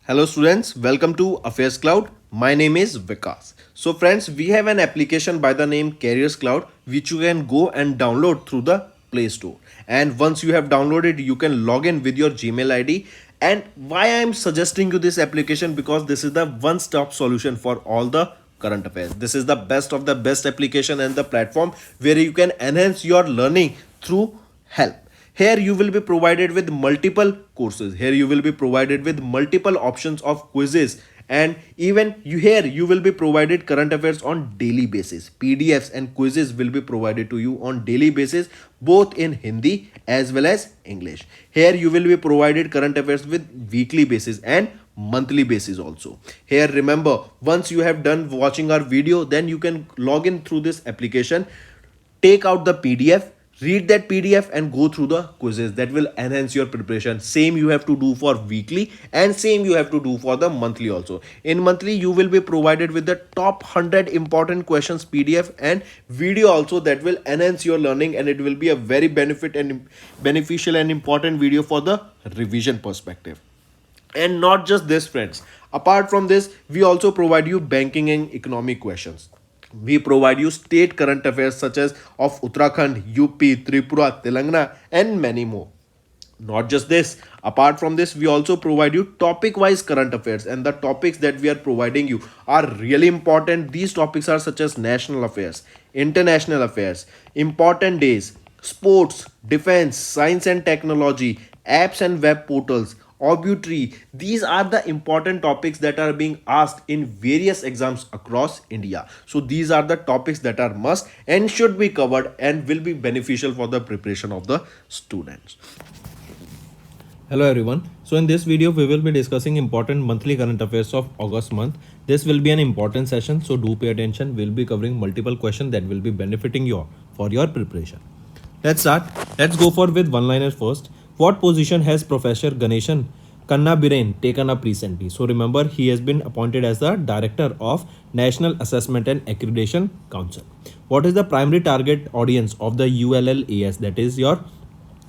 Hello students, welcome to AffairsCloud. My name is Vikas. So friends, we have an application by the name CarriersCloud which you can go and download through the Play Store. And once you have downloaded, you can log in with your Gmail ID. And why I am suggesting you this application, because this is the one-stop solution for all the current affairs. This is the best of the best application and the platform where you can enhance your learning through help. Here you will be provided with multiple courses. Here you will be provided with multiple options of quizzes, and even you will be provided current affairs on daily basis. PDFs and quizzes will be provided to you on daily basis, both in Hindi as well as English. Here you will be provided current affairs with weekly basis and monthly basis also. Here remember, once you have done watching our video, then you can log in through this application, take out the PDF, read that PDF and go through the quizzes. That will enhance your preparation. Same you have to do for weekly and same you have to do for the monthly also. In monthly you will be provided with the top 100 important questions PDF and video also, that will enhance your learning, and it will be a very beneficial and important video for the revision perspective. And not just this friends, apart from this we also provide you banking and economic questions. We provide you state current affairs such as of Uttarakhand, UP, Tripura, Telangana, and many more. Not just this, apart from this, we also provide you topic wise current affairs, and the topics that we are providing you are really important. These topics are such as national affairs, international affairs, important days, sports, defense, science and technology, apps and web portals, obituary. These are the important topics that are being asked in various exams across India. So these are the topics that are must and should be covered and will be beneficial for the preparation of the students. Hello everyone. So in this video we will be discussing important monthly current affairs of August month. This will be an important session, so do pay attention. We'll be covering multiple questions that will be benefiting you for your preparation. Let's start. Let's go for with one-liners first. What position has Professor Ganeshan Kannabirain taken up recently? So remember, he has been appointed as the Director of National Assessment and Accreditation Council. What is the primary target audience of the ULLAS, that is your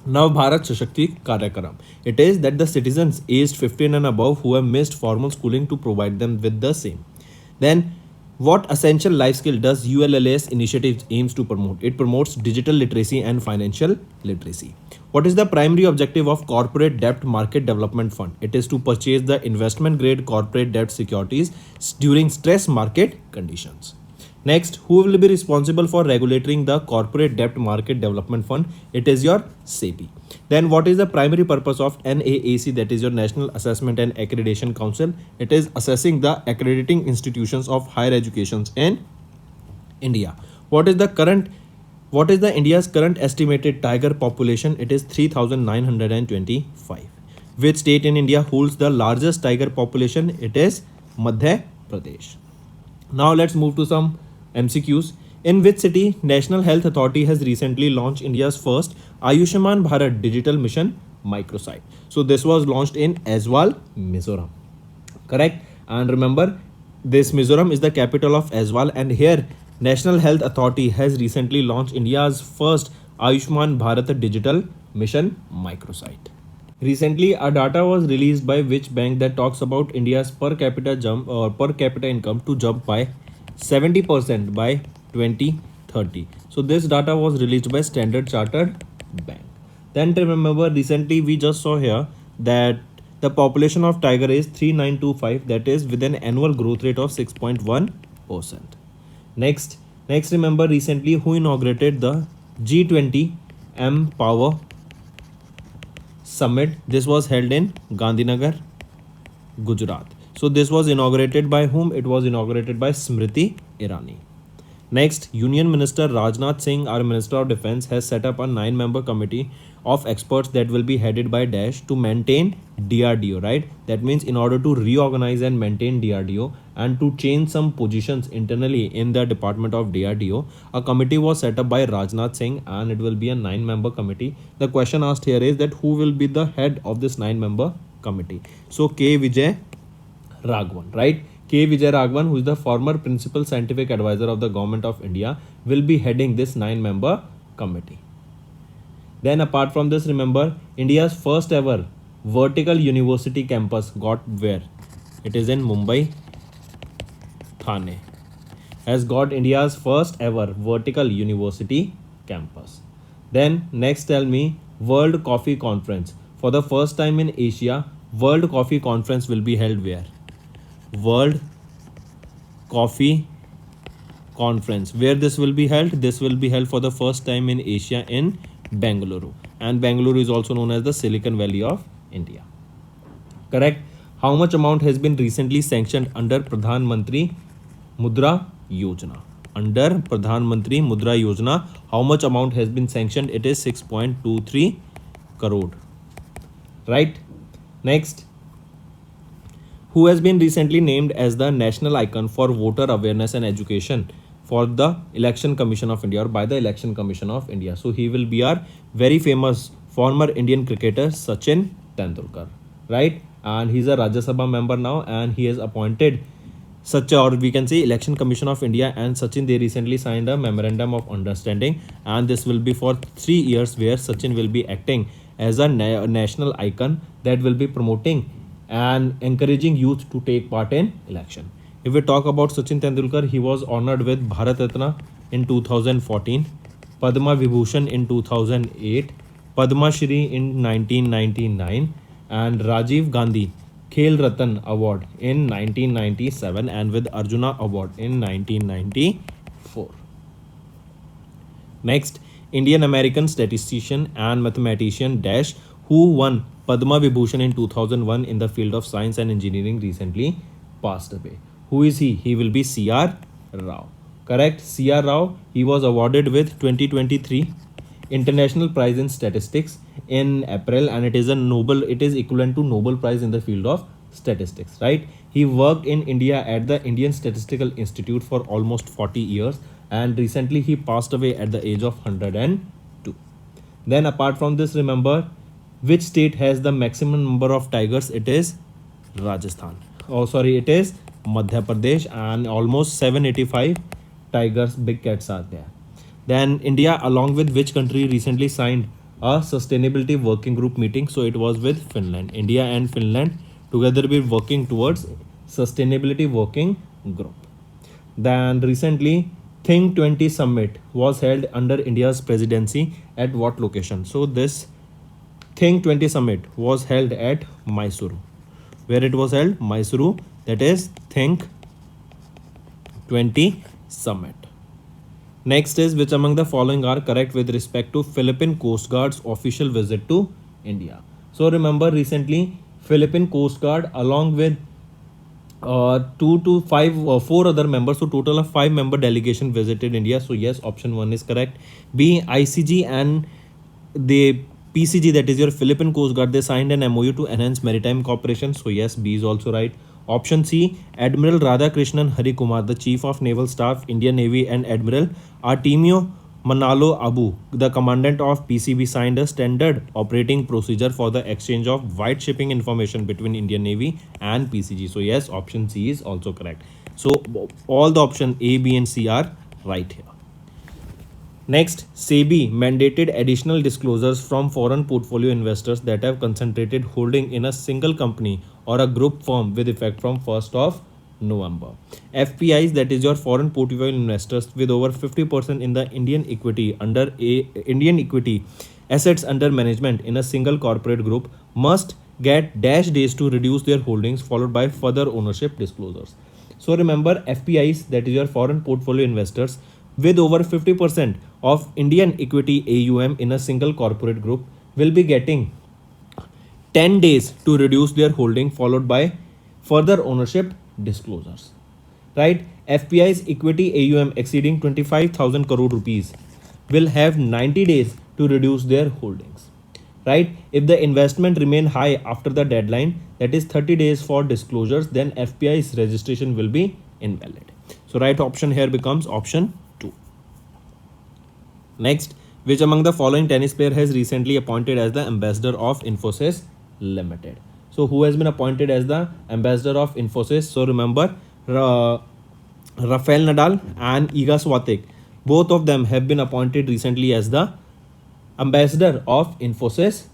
Nav Bharat Sashakti Karyakram? It is that the citizens aged 15 and above who have missed formal schooling to provide them with the same. Then what essential life skill does ULLAS initiative aims to promote? It promotes digital literacy and financial literacy. What is the primary objective of Corporate Debt Market Development Fund? It is to purchase the investment grade corporate debt securities during stress market conditions. Next, who will be responsible for regulating the Corporate Debt Market Development Fund? It is your SEBI. Then what is the primary purpose of NAAC, that is your National Assessment and Accreditation Council? It is assessing the accrediting institutions of higher education in India. What is the India's current estimated tiger population? It is 3,925. Which state in India holds the largest tiger population? It is Madhya Pradesh. Now let's move to some MCQs. In which city National Health Authority has recently launched India's first Ayushman Bharat Digital Mission microsite? So this was launched in Aizawl, Mizoram. Correct? And remember, this Mizoram is the capital of Aizawl, and here National Health Authority has recently launched India's first Ayushman Bharat Digital Mission microsite. Recently, a data was released by which bank that talks about India's per capita income to jump by 70% by 2030. So this data was released by Standard Chartered Bank. Then remember, recently we just saw here that the population of tiger is 3925, that is with an annual growth rate of 6.1%. Next remember, recently who inaugurated the G20 M Power Summit? This was held in Gandhinagar, Gujarat. So this was inaugurated by whom? It was inaugurated by Smriti Irani. Next, Union Minister Rajnath Singh, our Minister of Defense, has set up a 9-member committee of experts that will be headed by Dash to maintain DRDO, right? That means in order to reorganize and maintain DRDO and to change some positions internally in the department of DRDO, a committee was set up by Rajnath Singh, and it will be a 9-member committee. The question asked here is that who will be the head of this 9-member committee? So K. Vijay Raghavan, right? K. Vijay Raghavan, who is the former principal scientific advisor of the government of India, will be heading this 9-member committee. Then apart from this, remember, India's first ever vertical university campus got where? It is in Mumbai, Thane. Has got India's first ever vertical university campus. Then next tell me World Coffee Conference. For the first time in Asia, World Coffee Conference will be held where? World Coffee Conference. Where this will be held? This will be held for the first time in Asia in Bengaluru. And Bengaluru is also known as the Silicon Valley of India. Correct. How much amount has been recently sanctioned under Pradhan Mantri Mudra Yojana? Under Pradhan Mantri Mudra Yojana, how much amount has been sanctioned? It is 6.23 crore. Right. Next, who has been recently named as the national icon for voter awareness and education for the Election Commission of India or by the Election Commission of India? So he will be our very famous former Indian cricketer Sachin Tendulkar, right? And he's a Rajya Sabha member now, and he has appointed such a, or we can say Election Commission of India and Sachin, they recently signed a memorandum of understanding, and this will be for 3 years where Sachin will be acting as a national icon that will be promoting and encouraging youth to take part in election. If we talk about Sachin Tendulkar, he was honored with Bharat Ratna in 2014, Padma Vibhushan in 2008, Padma Shri in 1999, and Rajiv Gandhi Khel Ratan Award in 1997, and with Arjuna Award in 1994. Next, Indian American statistician and mathematician Dash, who won Padma Vibhushan in 2001 in the field of science and engineering, recently passed away. Who is he? He will be C.R. Rao. Correct. C.R. Rao, he was awarded with 2023 International Prize in Statistics in April, and it is equivalent to Nobel Prize in the field of statistics, right? He worked in India at the Indian Statistical Institute for almost 40 years, and recently he passed away at the age of 102. Then apart from this, remember which state has the maximum number of tigers? It is Rajasthan. Oh, sorry, it is Madhya Pradesh, and almost 785 tigers, big cats are there. Then India, along with which country, recently signed a sustainability working group meeting? So it was with Finland. India and Finland together be working towards sustainability working group. Then recently Think 20 summit was held under India's presidency at what location? So this Think 20 summit was held at Mysuru. Where it was held? Mysuru. That is Think 20 summit. Next is, which among the following are correct with respect to Philippine Coast Guard's official visit to India? So remember, recently Philippine Coast Guard along with 4 other members, so total of 5-member delegation visited India. So yes, option 1 is correct. B, ICG and the PCG, that is your Philippine Coast Guard, they signed an MOU to enhance maritime cooperation. So yes, B is also right. Option C, Admiral Radhakrishnan Harikumar, the Chief of Naval Staff, Indian Navy, and Admiral Artemio Manalo Abu, the Commandant of PCB, signed a standard operating procedure for the exchange of white shipping information between Indian Navy and PCG. So yes, option C is also correct. So all the option A, B and C are right here. Next, SEBI mandated additional disclosures from foreign portfolio investors that have concentrated holding in a single company or a group firm with effect from 1st of November. FPIs, that is your foreign portfolio investors with over 50% in the Indian equity assets under management in a single corporate group, must get dash days to reduce their holdings, followed by further ownership disclosures. So remember, FPIs, that is your foreign portfolio investors with over 50% of Indian equity AUM in a single corporate group, will be getting 10 days to reduce their holding, followed by further ownership disclosures. Right? FPI's equity AUM exceeding 25,000 crore rupees will have 90 days to reduce their holdings. Right? If the investment remain high after the deadline, that is 30 days for disclosures, then FPI's registration will be invalid. So right option here becomes option 2. Next, which among the following tennis player has recently appointed as the ambassador of Infosys Limited? So who has been appointed as the ambassador of Infosys? So remember, Rafael Nadal and Iga Swiatek, both of them have been appointed recently as the ambassador of Infosys,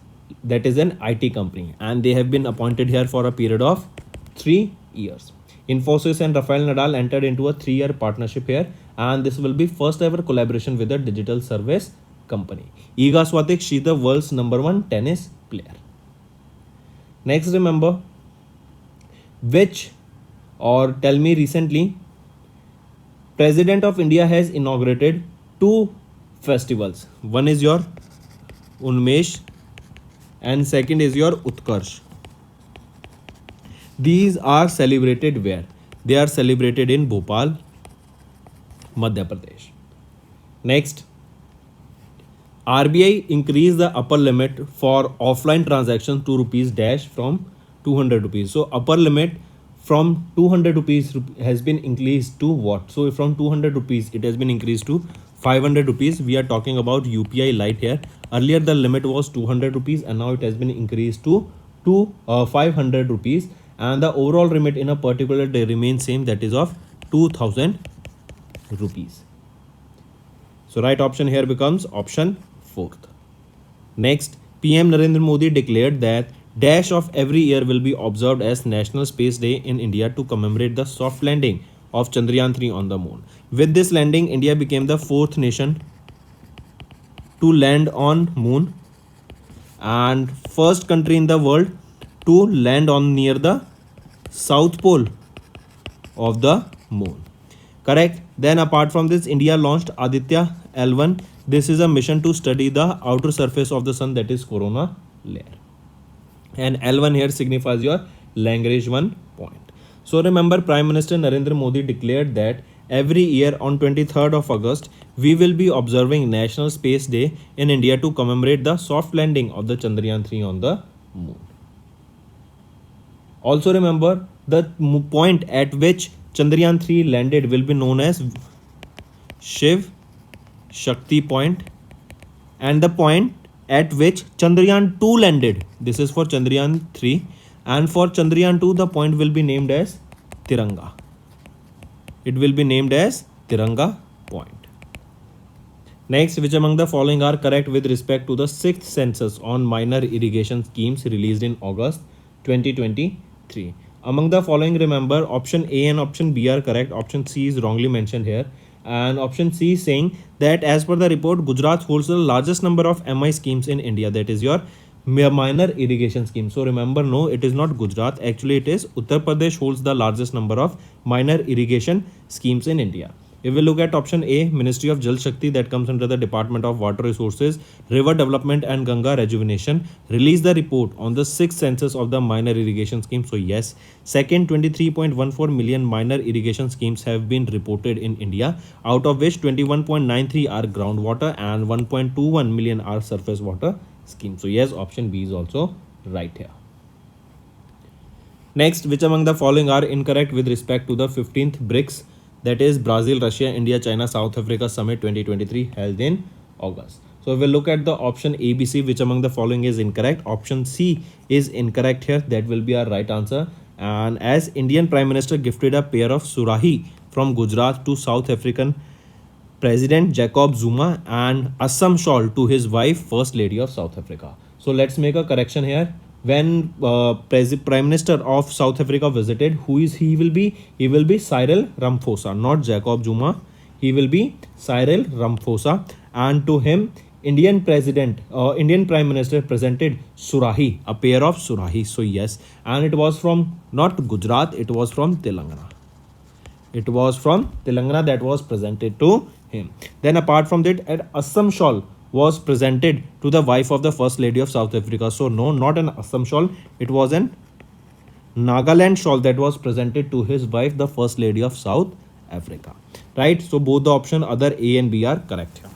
that is an IT company, and they have been appointed here for a period of 3 years. Infosys and Rafael Nadal entered into a 3-year partnership here, and this will be first ever collaboration with a digital service company. Iga Swiatek, she the world's #1 tennis player. Next, remember which, or tell me recently, President of India has inaugurated 2 festivals. One is your Unmesh and second is your Utkarsh. These are celebrated where? They are celebrated in Bhopal, Madhya Pradesh. Next, RBI increased the upper limit for offline transactions to rupees dash from 200 rupees. So upper limit from 200 rupees has been increased to what? So from 200 rupees it has been increased to 500 rupees. We are talking about UPI Lite here. Earlier the limit was 200 rupees and now it has been increased to 500 rupees, and the overall limit in a particular day remains same, that is of 2000 rupees. So right option here becomes option 4th. Next, PM Narendra Modi declared that dash of every year will be observed as National Space Day in India to commemorate the soft landing of Chandrayaan 3 on the moon. With this landing, India became the 4th nation to land on moon and first country in the world to land on near the south pole of the moon. Correct. Then apart from this, India launched Aditya L1. This is a mission to study the outer surface of the sun, that is corona layer. And L1 here signifies your Lagrange 1 point. So remember, Prime Minister Narendra Modi declared that every year on 23rd of August, we will be observing National Space Day in India to commemorate the soft landing of the Chandrayaan 3 on the moon. Also remember, the point at which Chandrayaan 3 landed will be known as Shiv Shakti point, and the point at which Chandrayaan 2 landed, this is for Chandrayaan 3, and for Chandrayaan 2 the point will be named as Tiranga. It will be named as Tiranga point. Next, which among the following are correct with respect to the 6th census on minor irrigation schemes released in August 2023? Among the following, remember, option A and option B are correct. Option C is wrongly mentioned here. And option C is saying that as per the report, Gujarat holds the largest number of MI schemes in India, that is your minor irrigation scheme. So remember, no, it is not Gujarat. Actually, it is Uttar Pradesh holds the largest number of minor irrigation schemes in India. If we look at option A, Ministry of Jal Shakti, that comes under the Department of Water Resources, River Development and Ganga Rejuvenation, released the report on the 6th census of the minor irrigation scheme. So yes, second 23.14 million minor irrigation schemes have been reported in India, out of which 21.93 are groundwater and 1.21 million are surface water schemes. So yes, option B is also right here. Next, which among the following are incorrect with respect to the 15th BRICS, that is Brazil, Russia, India, China, South Africa Summit 2023 held in August? So if we look at the option ABC, which among the following is incorrect? Option C is incorrect here. That will be our right answer. And as Indian Prime Minister gifted a pair of Surahi from Gujarat to South African President Jacob Zuma and Assam shawl to his wife, First Lady of South Africa. So let's make a correction here. When Prime Minister of South Africa visited, who is he will be? He will be Cyril Ramaphosa, not Jacob Zuma. He will be Cyril Ramaphosa, and to him, Indian Prime Minister presented Surahi, a pair of Surahi. So yes, and it was from not Gujarat, it was from Telangana. It was from Telangana that was presented to him. Then apart from that, an Assam shawl was presented to the wife of the First Lady of South Africa. So no, not an Assam shawl. It was an Nagaland shawl that was presented to his wife, the First Lady of South Africa. Right? So both the option other A and B are correct here.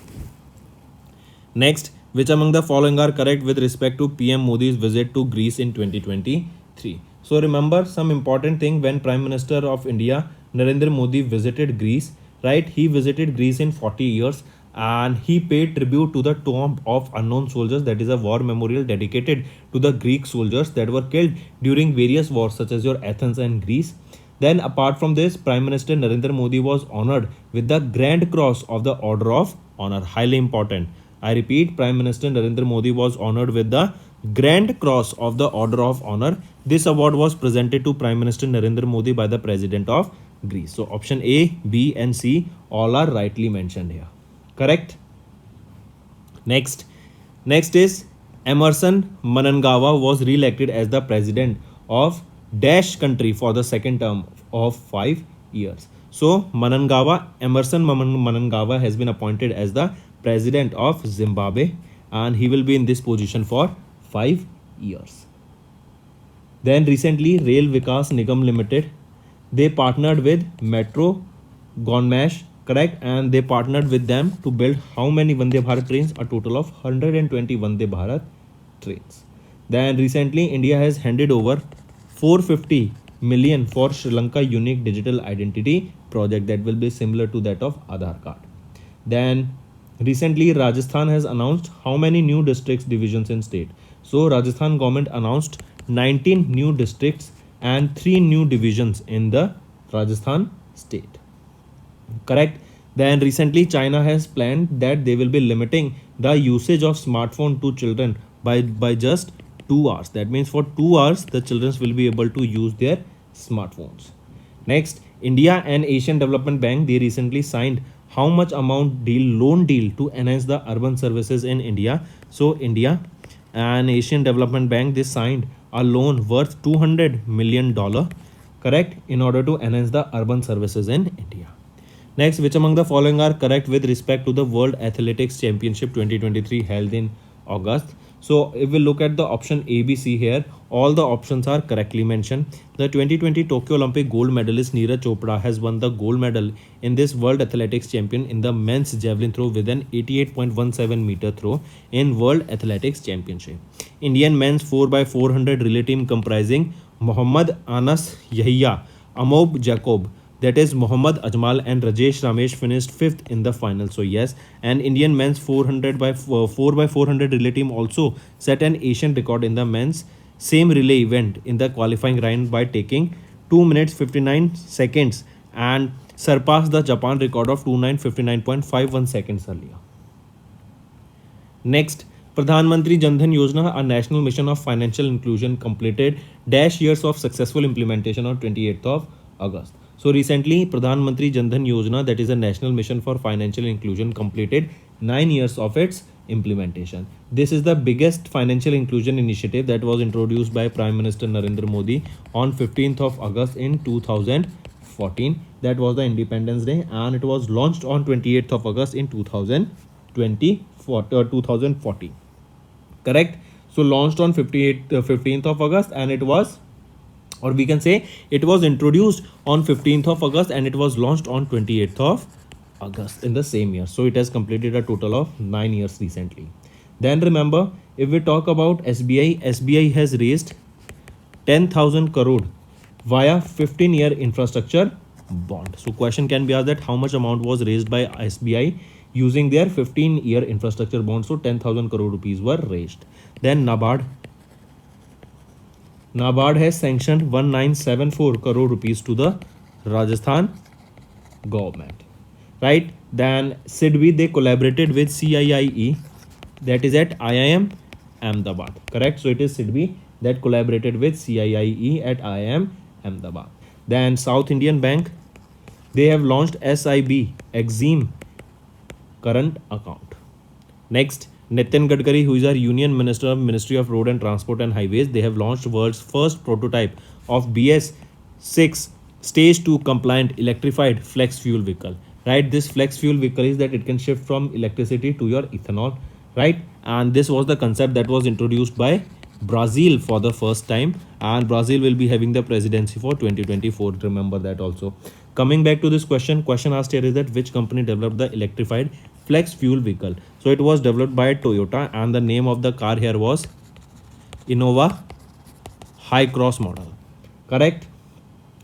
Next, which among the following are correct with respect to PM Modi's visit to Greece in 2023? So remember some important thing when Prime Minister of India Narendra Modi visited Greece, right? He visited Greece in 40 years and he paid tribute to the tomb of unknown soldiers, that is a war memorial dedicated to the Greek soldiers that were killed during various wars such as your Athens and Greece. Then apart from this, Prime Minister Narendra Modi was honored with the Grand Cross of the Order of Honor, highly important. I repeat, Prime Minister Narendra Modi was honored with the Grand Cross of the Order of Honor. This award was presented to Prime Minister Narendra Modi by the President of Greece. So option A, B and C all are rightly mentioned here. Correct? Next is Emerson Mnangagwa was re-elected as the president of Dash country for the second term of 5 years. So Emerson Mnangagwa has been appointed as the president of Zimbabwe, and he will be in this position for 5 years. Then recently, Rail Vikas Nigam Limited, they partnered with Metro Gonmash, correct, and they partnered with them to build how many Vande Bharat trains? A total of 120 Vande Bharat trains. Then recently, India has handed over 450 million for Sri Lanka unique digital identity project that will be similar to that of Aadhaar card. Then recently, Rajasthan has announced how many new districts divisions in state. So Rajasthan government announced 19 new districts and 3 new divisions in the Rajasthan state. Correct. Then recently China has planned that they will be limiting the usage of smartphone to children by just 2 hours. That means for 2 hours the children will be able to use their smartphones. Next, India and Asian Development Bank, they recently signed how much amount loan deal to enhance the urban services in India. So India and Asian Development Bank, they signed a loan worth $200 million, correct, in order to enhance the urban services in India. Next, which among the following are correct with respect to the World Athletics Championship 2023 held in August? So if we look at the option A, B, C here, all the options are correctly mentioned. The 2020 Tokyo Olympic gold medalist Neeraj Chopra has won the gold medal in this World Athletics Champion in the men's javelin throw with an 88.17 meter throw in World Athletics Championship. Indian men's 4x400 relay team comprising Mohammad Anas Yahya, Amob Jacob, that is Mohammad Ajmal and Rajesh Ramesh finished 5th in the final. So yes, and Indian men's 4x400 relay team also set an Asian record in the men's same relay event in the qualifying round by taking 2 minutes 59 seconds and surpassed the Japan record of 2959.51 seconds earlier. Next, Pradhan Mantri Jan Dhan Yojana, a national mission of financial inclusion, completed dash years of successful implementation on 28th of August. So recently, Pradhan Mantri Jan Dhan Yojana, that is a national mission for financial inclusion, completed 9 years of its implementation. This is the biggest financial inclusion initiative that was introduced by Prime Minister Narendra Modi on 15th of August in 2014. That was the Independence Day, and it was launched on 28th of August in 2014. Correct? So launched on 15th of August, and it was, or we can say it was introduced on 15th of August and it was launched on 28th of August in the same year. So it has completed a total of 9 years recently. Then remember, if we talk about SBI has raised 10,000 crore via 15-year infrastructure bond. So question can be asked that how much amount was raised by SBI using their 15-year infrastructure bond. So 10,000 crore rupees were raised. Then NABARD has sanctioned 1974 crore rupees to the Rajasthan government, right? Then SIDBI, they collaborated with CIIE, that is at IIM Ahmedabad, correct? So it is SIDBI that collaborated with CIIE at IIM Ahmedabad. Then South Indian Bank, they have launched SIB Exim current account. Next, Nitin Gadkari, who is our Union Minister of Ministry of Road and Transport and Highways, they have launched world's first prototype of BS6 stage 2 compliant electrified flex fuel vehicle, right? This flex fuel vehicle is that it can shift from electricity to your ethanol, right? And this was the concept that was introduced by Brazil for the first time, and Brazil will be having the presidency for 2024. Remember that also. Coming back to this question asked here is that which company developed the electrified flex fuel vehicle? So it was developed by Toyota, and the name of the car here was Innova High Cross model, correct?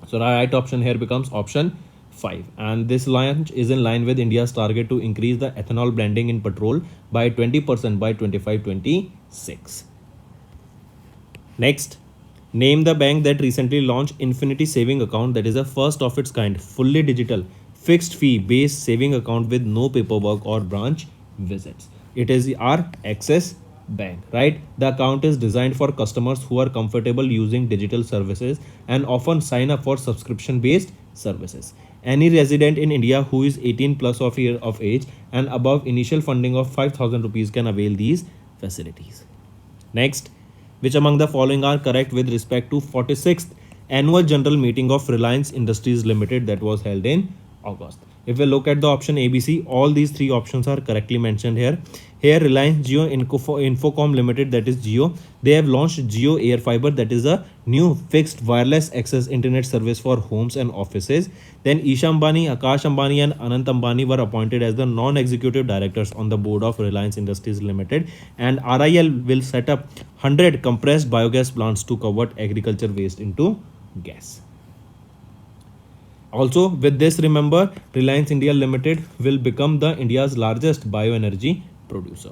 So the right option here becomes option 5, and this launch is in line with India's target to increase the ethanol blending in petrol by 20% by 25-26. Next, name the bank that recently launched Infinity Saving Account, that is a first of its kind, fully digital, fixed fee based saving account with no paperwork or branch visits. It is our Axis bank, right? The account is designed for customers who are comfortable using digital services and often sign up for subscription based services. Any resident in India who is 18 plus of year of age and above initial funding of 5000 rupees can avail these facilities. Next, which among the following are correct with respect to 46th annual general meeting of Reliance Industries Limited that was held in August? If we look at the option ABC, all these three options are correctly mentioned here. Here, Reliance Jio Infocom Limited, that is Jio, they have launched Jio Air Fiber, that is a new fixed wireless access internet service for homes and offices. Then Isha Ambani, Akash Ambani, and Anant Ambani were appointed as the non-executive directors on the board of Reliance Industries Limited, and RIL will set up 100 compressed biogas plants to convert agriculture waste into gas. Also, with this, remember, Reliance India Limited will become the India's largest bioenergy producer.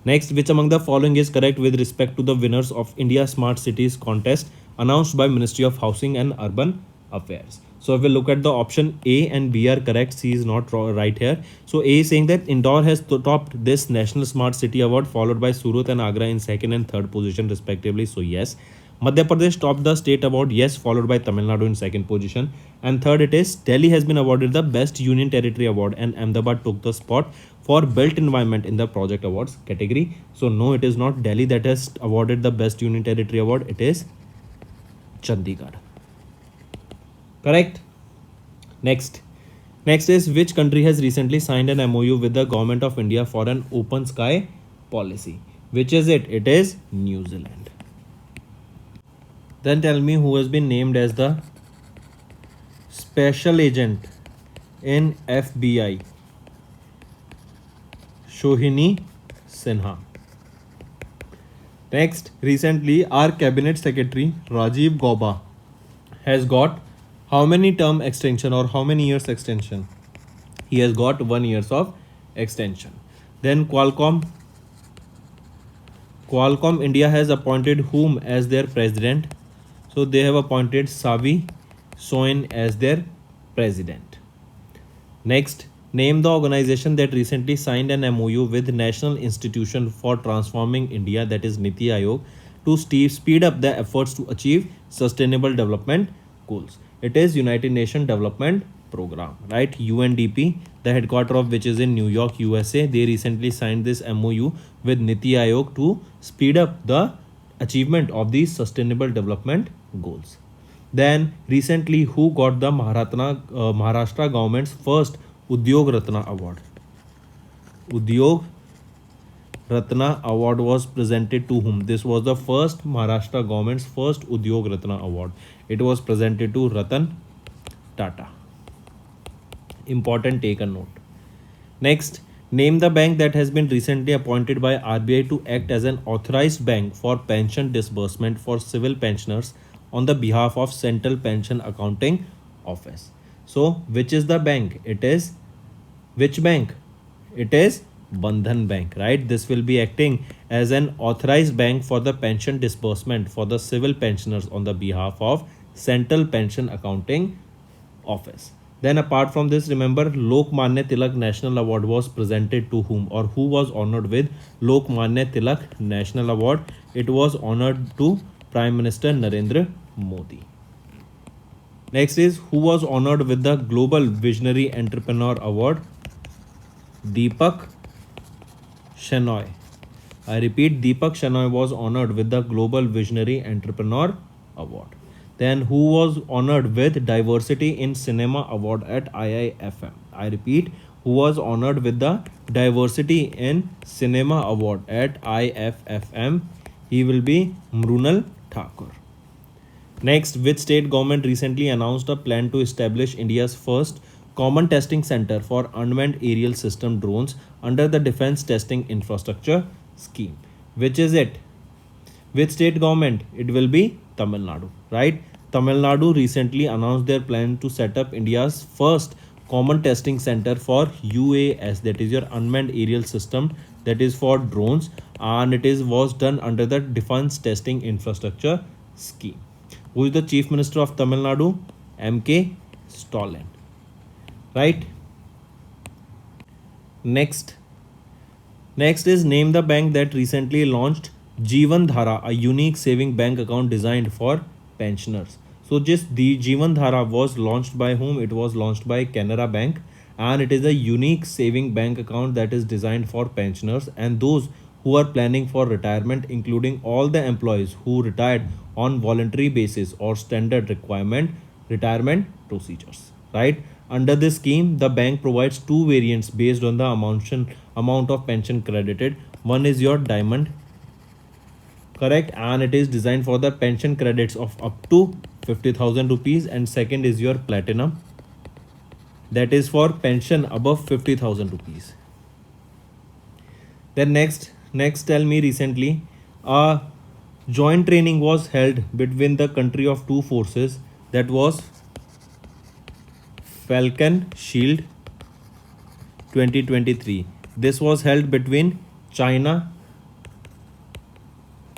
Next, which among the following is correct with respect to the winners of India Smart Cities contest announced by Ministry of Housing and Urban Affairs? So if we look at the option A and B are correct, C is not right here. So A is saying that Indore has topped this National Smart City Award, followed by Surat and Agra in second and third position respectively. So yes. Madhya Pradesh topped the state award, yes, followed by Tamil Nadu in second position. And third it is Delhi has been awarded the best union territory award, and Ahmedabad took the spot for built environment in the project awards category. So no, it is not Delhi that has awarded the best union territory award, it is Chandigarh. Correct. Next is which country has recently signed an MOU with the government of India for an open sky policy? Which is it? It is New Zealand. Then tell me who has been named as the special agent in FBI. Shohini Sinha. Next, recently our cabinet secretary Rajiv Gauba has got how many term extension or how many years extension? He has got 1 year of extension. Then Qualcomm India has appointed whom as their president? So they have appointed Savi Soin as their president. Next, name the organization that recently signed an MOU with National Institution for Transforming India, that is Niti Aayog, to speed up the efforts to achieve sustainable development goals. It is United Nations Development Program, right? UNDP, the headquarters of which is in New York, USA. They recently signed this MOU with Niti Aayog to speed up the achievement of these sustainable development goals. Then recently, who got the Maharashtra government's first Udyog Ratna award? Udyog Ratna award was presented to whom? This was the first Maharashtra government's first Udyog Ratna award. It was presented to Ratan Tata. Important, take a note. Next, name the bank that has been recently appointed by RBI to act as an authorized bank for pension disbursement for civil pensioners on the behalf of Central Pension Accounting Office. So, which is the bank? It is which bank? It is Bandhan Bank, right? This will be acting as an authorized bank for the pension disbursement for the civil pensioners on the behalf of Central Pension Accounting Office. Then apart from this, remember Lokmanya Tilak National Award was presented to whom, or who was honored with Lokmanya Tilak National Award? It was honored to Prime Minister Narendra Modi. Next is who was honored with the Global Visionary Entrepreneur Award? Deepak Shenoy. I repeat, Deepak Shenoy was honored with the Global Visionary Entrepreneur Award. Then who was honored with Diversity in Cinema Award at IIFM? I repeat, who was honored with the Diversity in Cinema Award at IFFM? He will be Mrunal Thakur. Next, which state government recently announced a plan to establish India's first common testing center for unmanned aerial system drones under the Defense Testing Infrastructure Scheme? Which is it? Which state government? It will be Tamil Nadu, right? Tamil Nadu recently announced their plan to set up India's first common testing center for UAS, that is your unmanned aerial system, that is for drones, and it was done under the Defense Testing Infrastructure Scheme. Who is the Chief Minister of Tamil Nadu? M.K. Stalin, right? Next, Next is name the bank that recently launched Jeevan Dhara, a unique saving bank account designed for pensioners. So just the Jeevan Dhara was launched by whom? It was launched by Canara Bank, and it is a unique saving bank account that is designed for pensioners and those who are planning for retirement, including all the employees who retired on voluntary basis or standard requirement retirement procedures, right? Under this scheme, the bank provides two variants based on the amount of pension credited. One is your diamond, correct, and it is designed for the pension credits of up to 50,000 rupees, and second is your platinum, that is for pension above 50,000 rupees. Then next tell me, recently a joint training was held between the country of two forces, that was Falcon Shield 2023. This was held between China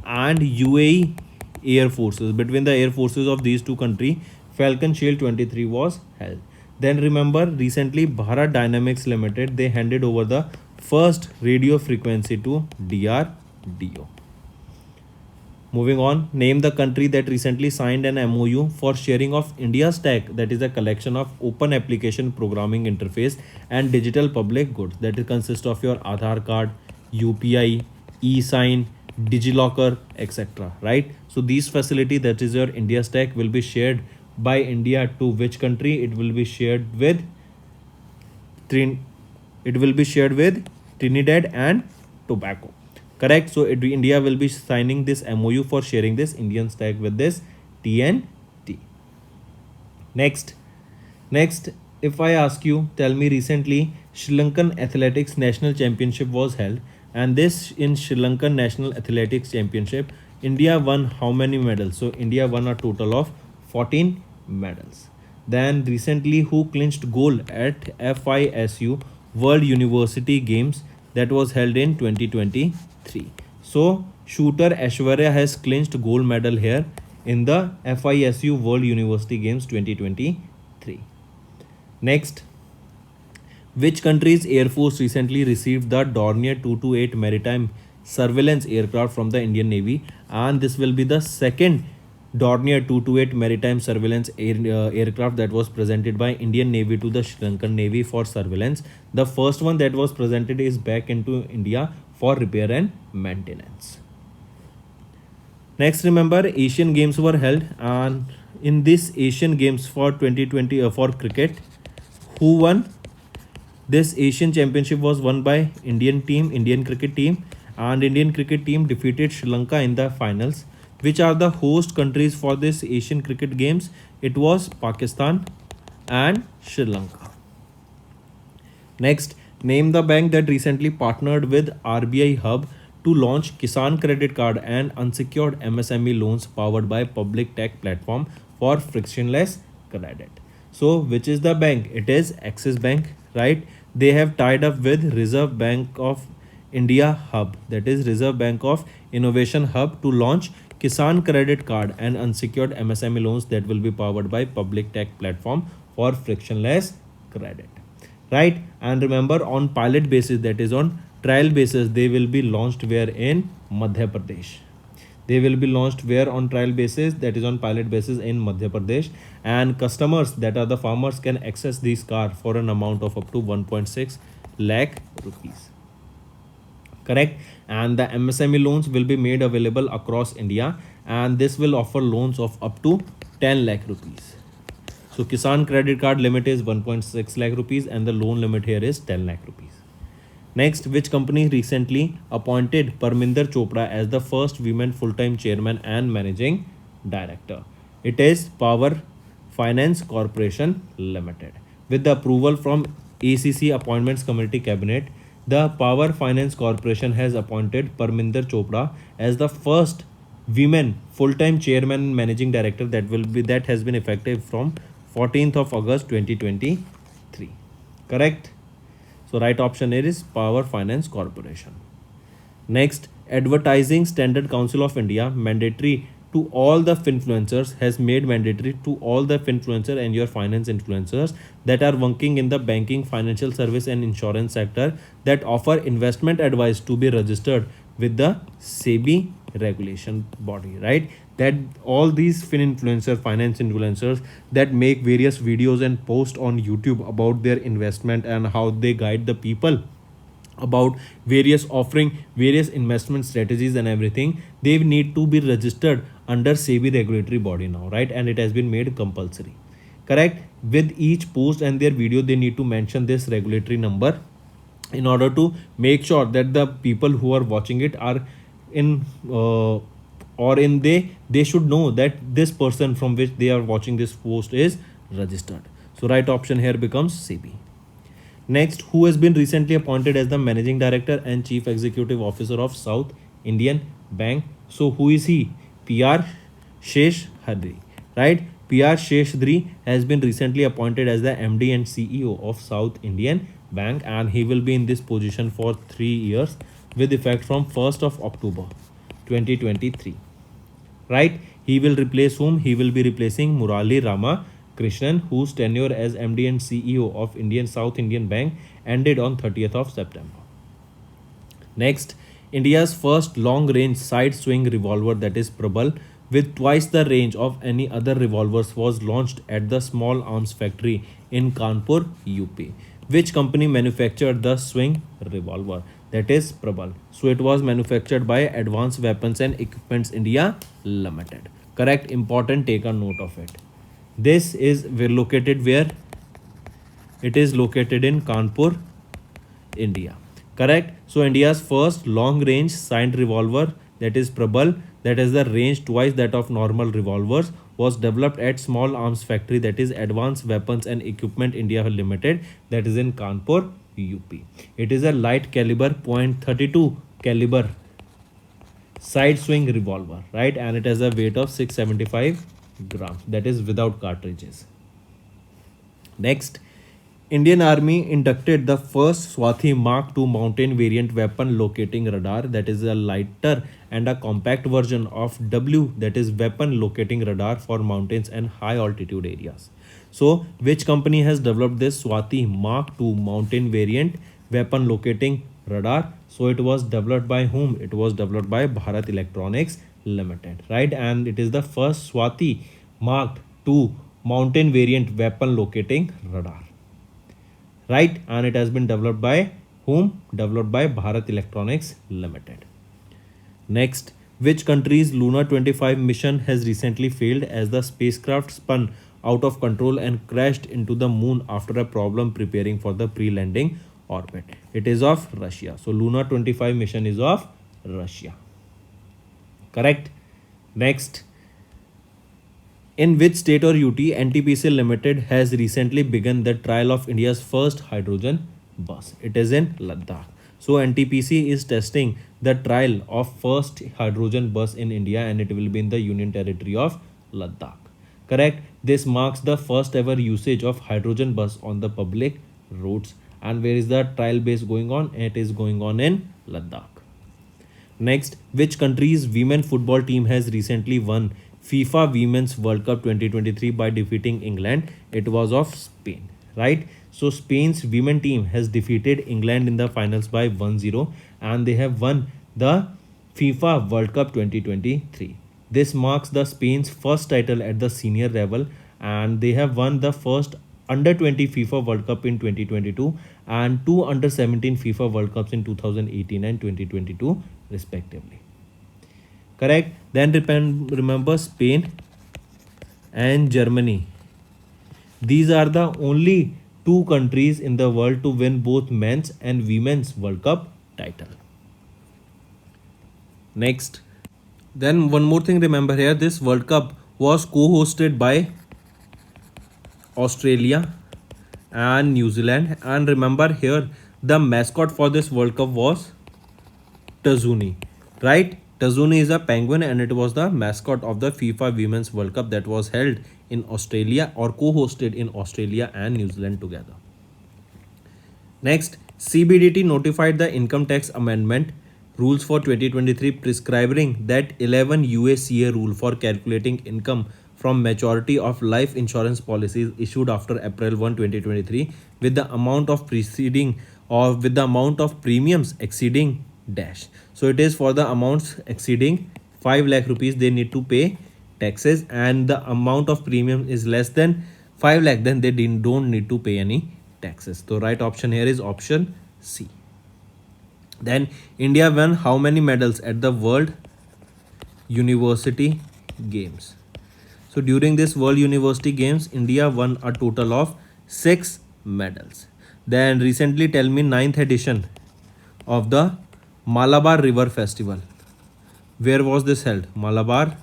and UAE air forces. Between the air forces of these two countries, Falcon Shield 23 was held. Then remember, recently Bharat Dynamics Limited, they handed over the first radio frequency to DRDO. Moving on, name the country that recently signed an MOU for sharing of India Stack, that is a collection of open application programming interface and digital public goods that consists of your Aadhaar card, UPI, e-sign, DigiLocker, etc. Right? So these facility, that is your India Stack, will be shared by India to which country? It will be shared with Trinidad and Tobago. Correct. So India will be signing this MOU for sharing this Indian stack with this TNT. Next, if I ask you, tell me, recently Sri Lankan Athletics National Championship was held, and this in Sri Lankan National Athletics Championship, India won how many medals? So India won a total of 14 medals. Then recently, who clinched gold at FISU World University Games that was held in 2023? So shooter Aishwarya has clinched gold medal here in the FISU World University Games 2023. Next, which country's Air Force recently received the Dornier 228 maritime surveillance aircraft from the Indian Navy, and this will be the second Dornier 228 maritime surveillance aircraft that was presented by Indian Navy to the Sri Lankan Navy for surveillance. The first one that was presented is back into India for repair and maintenance. Next, remember, Asian Games were held, and in this Asian Games for 2020 for cricket, who won? This Asian Championship was won by Indian cricket team, and Indian cricket team defeated Sri Lanka in the finals. Which are the host countries for this Asian Cricket Games? It was Pakistan and Sri Lanka. Next, name the bank that recently partnered with RBI Hub to launch Kisan Credit Card and unsecured MSME loans powered by public tech platform for frictionless credit. So, which is the bank? It is Axis Bank, right? They have tied up with Reserve Bank of India Hub, that is Reserve Bank of Innovation Hub, to launch Kisan Credit Card and unsecured MSME loans that will be powered by public tech platform for frictionless credit, right? And remember, on pilot basis, that is on trial basis, they will be launched where? In Madhya Pradesh. They will be launched where on trial basis? That is on pilot basis in Madhya Pradesh, and customers, that are the farmers, can access these cards for an amount of up to 1.6 lakh rupees. Correct. And the MSME loans will be made available across India, and this will offer loans of up to 10 lakh rupees. So Kisan credit card limit is 1.6 lakh rupees and the loan limit here is 10 lakh rupees. Next, which company recently appointed Parminder Chopra as the first women full-time chairman and managing director? It is Power Finance Corporation Limited. With the approval from ACC Appointments Committee Cabinet, the Power Finance Corporation has appointed Parminder Chopra as the first women full-time chairman and managing director that has been effective from 14th of August 2023. Correct? So right option here is Power Finance Corporation. Next, Advertising Standard Council of India mandatory to all the influencers, has made mandatory to all the influencer and your finance influencers that are working in the banking, financial service and insurance sector that offer investment advice to be registered with the SEBI regulation body, right? That all these finance influencers that make various videos and post on YouTube about their investment and how they guide the people about various offering various investment strategies and everything, they need to be registered under SEBI regulatory body now, right? And it has been made compulsory. Correct? With each post and their video, they need to mention this regulatory number in order to make sure that the people who are watching it are in or in they should know that this person from which they are watching this post is registered. So right option here becomes SEBI. Next, who has been recently appointed as the Managing Director and Chief Executive Officer of South Indian Bank? So, who is he? PR Sheshadri, right? PR Sheshadri has been recently appointed as the MD and CEO of South Indian Bank, and he will be in this position for 3 years with effect from 1st of October 2023. Right? He will replace whom? He will be replacing Murali Rama Krishnan, whose tenure as MD and CEO of South Indian Bank ended on 30th of September. Next, India's first long-range side-swing revolver, that is Prabal, with twice the range of any other revolvers, was launched at the small arms factory in Kanpur, UP. Which company manufactured the swing revolver? That is Prabal. So it was manufactured by Advanced Weapons and Equipments India Limited. Correct? Important. Take a note of it. This is located where? It is located in Kanpur, India. Correct? So India's first long range signed revolver, that is Prabal, that has the range twice that of normal revolvers, was developed at small arms factory, that is Advanced Weapons and Equipment India Limited, that is in Kanpur, UP. It is a light caliber .32 caliber side swing revolver, right? And it has a weight of 675 grams, that is without cartridges. Next, Indian Army inducted the first Swathi Mark II mountain variant weapon locating radar, that is a lighter and a compact version of W, that is weapon locating radar for mountains and high altitude areas. So, which company has developed this Swathi Mark II mountain variant weapon locating radar? So, it was developed by whom? It was developed by Bharat Electronics Limited, right? And it is the first Swathi Mark II mountain variant weapon locating radar, right? And it has been developed by whom? Developed by Bharat Electronics Limited. Next, which country's Luna 25 mission has recently failed as the spacecraft spun out of control and crashed into the moon after a problem preparing for the pre-landing orbit? It is of Russia. So Luna 25 mission is of Russia. Correct? Next, in which state or UT NTPC Limited has recently begun the trial of India's first hydrogen bus? It is in Ladakh. So NTPC is testing the trial of first hydrogen bus in India, and it will be in the Union Territory of Ladakh. Correct? This marks the first ever usage of hydrogen bus on the public roads. And where is the trial base going on? It is going on in Ladakh. Next, which country's women football team has recently won FIFA Women's World Cup 2023 by defeating England? It was of Spain, right? So Spain's women team has defeated England in the finals by 1-0, and they have won the FIFA World Cup 2023. This marks the Spain's first title at the senior level, and they have won the first under 20 FIFA World Cup in 2022 and two under 17 FIFA World Cups in 2018 and 2022 respectively. Correct? Then remember Spain and Germany. These are the only two countries in the world to win both men's and women's World Cup title. Next, then one more thing, remember here, this World Cup was co-hosted by Australia and New Zealand, and remember here the mascot for this World Cup was Tazuni, right? Tazuni is a penguin, and it was the mascot of the FIFA Women's World Cup that was held in Australia or co-hosted in Australia and New Zealand together. Next, CBDT notified the income tax amendment rules for 2023 prescribing that 11 USCA rule for calculating income from maturity of life insurance policies issued after April 1, 2023 with the amount of preceding or with the amount of premiums exceeding dash. So it is for the amounts exceeding 5 lakh rupees they need to pay taxes, and the amount of premium is less than 5 lakh, then they don't need to pay any taxes. So right option here is option C. Then India won how many medals at the World University Games? So during this World University Games, India won a total of 6 medals. Then recently tell me ninth edition of the Malabar River Festival. Where was this held? Malabar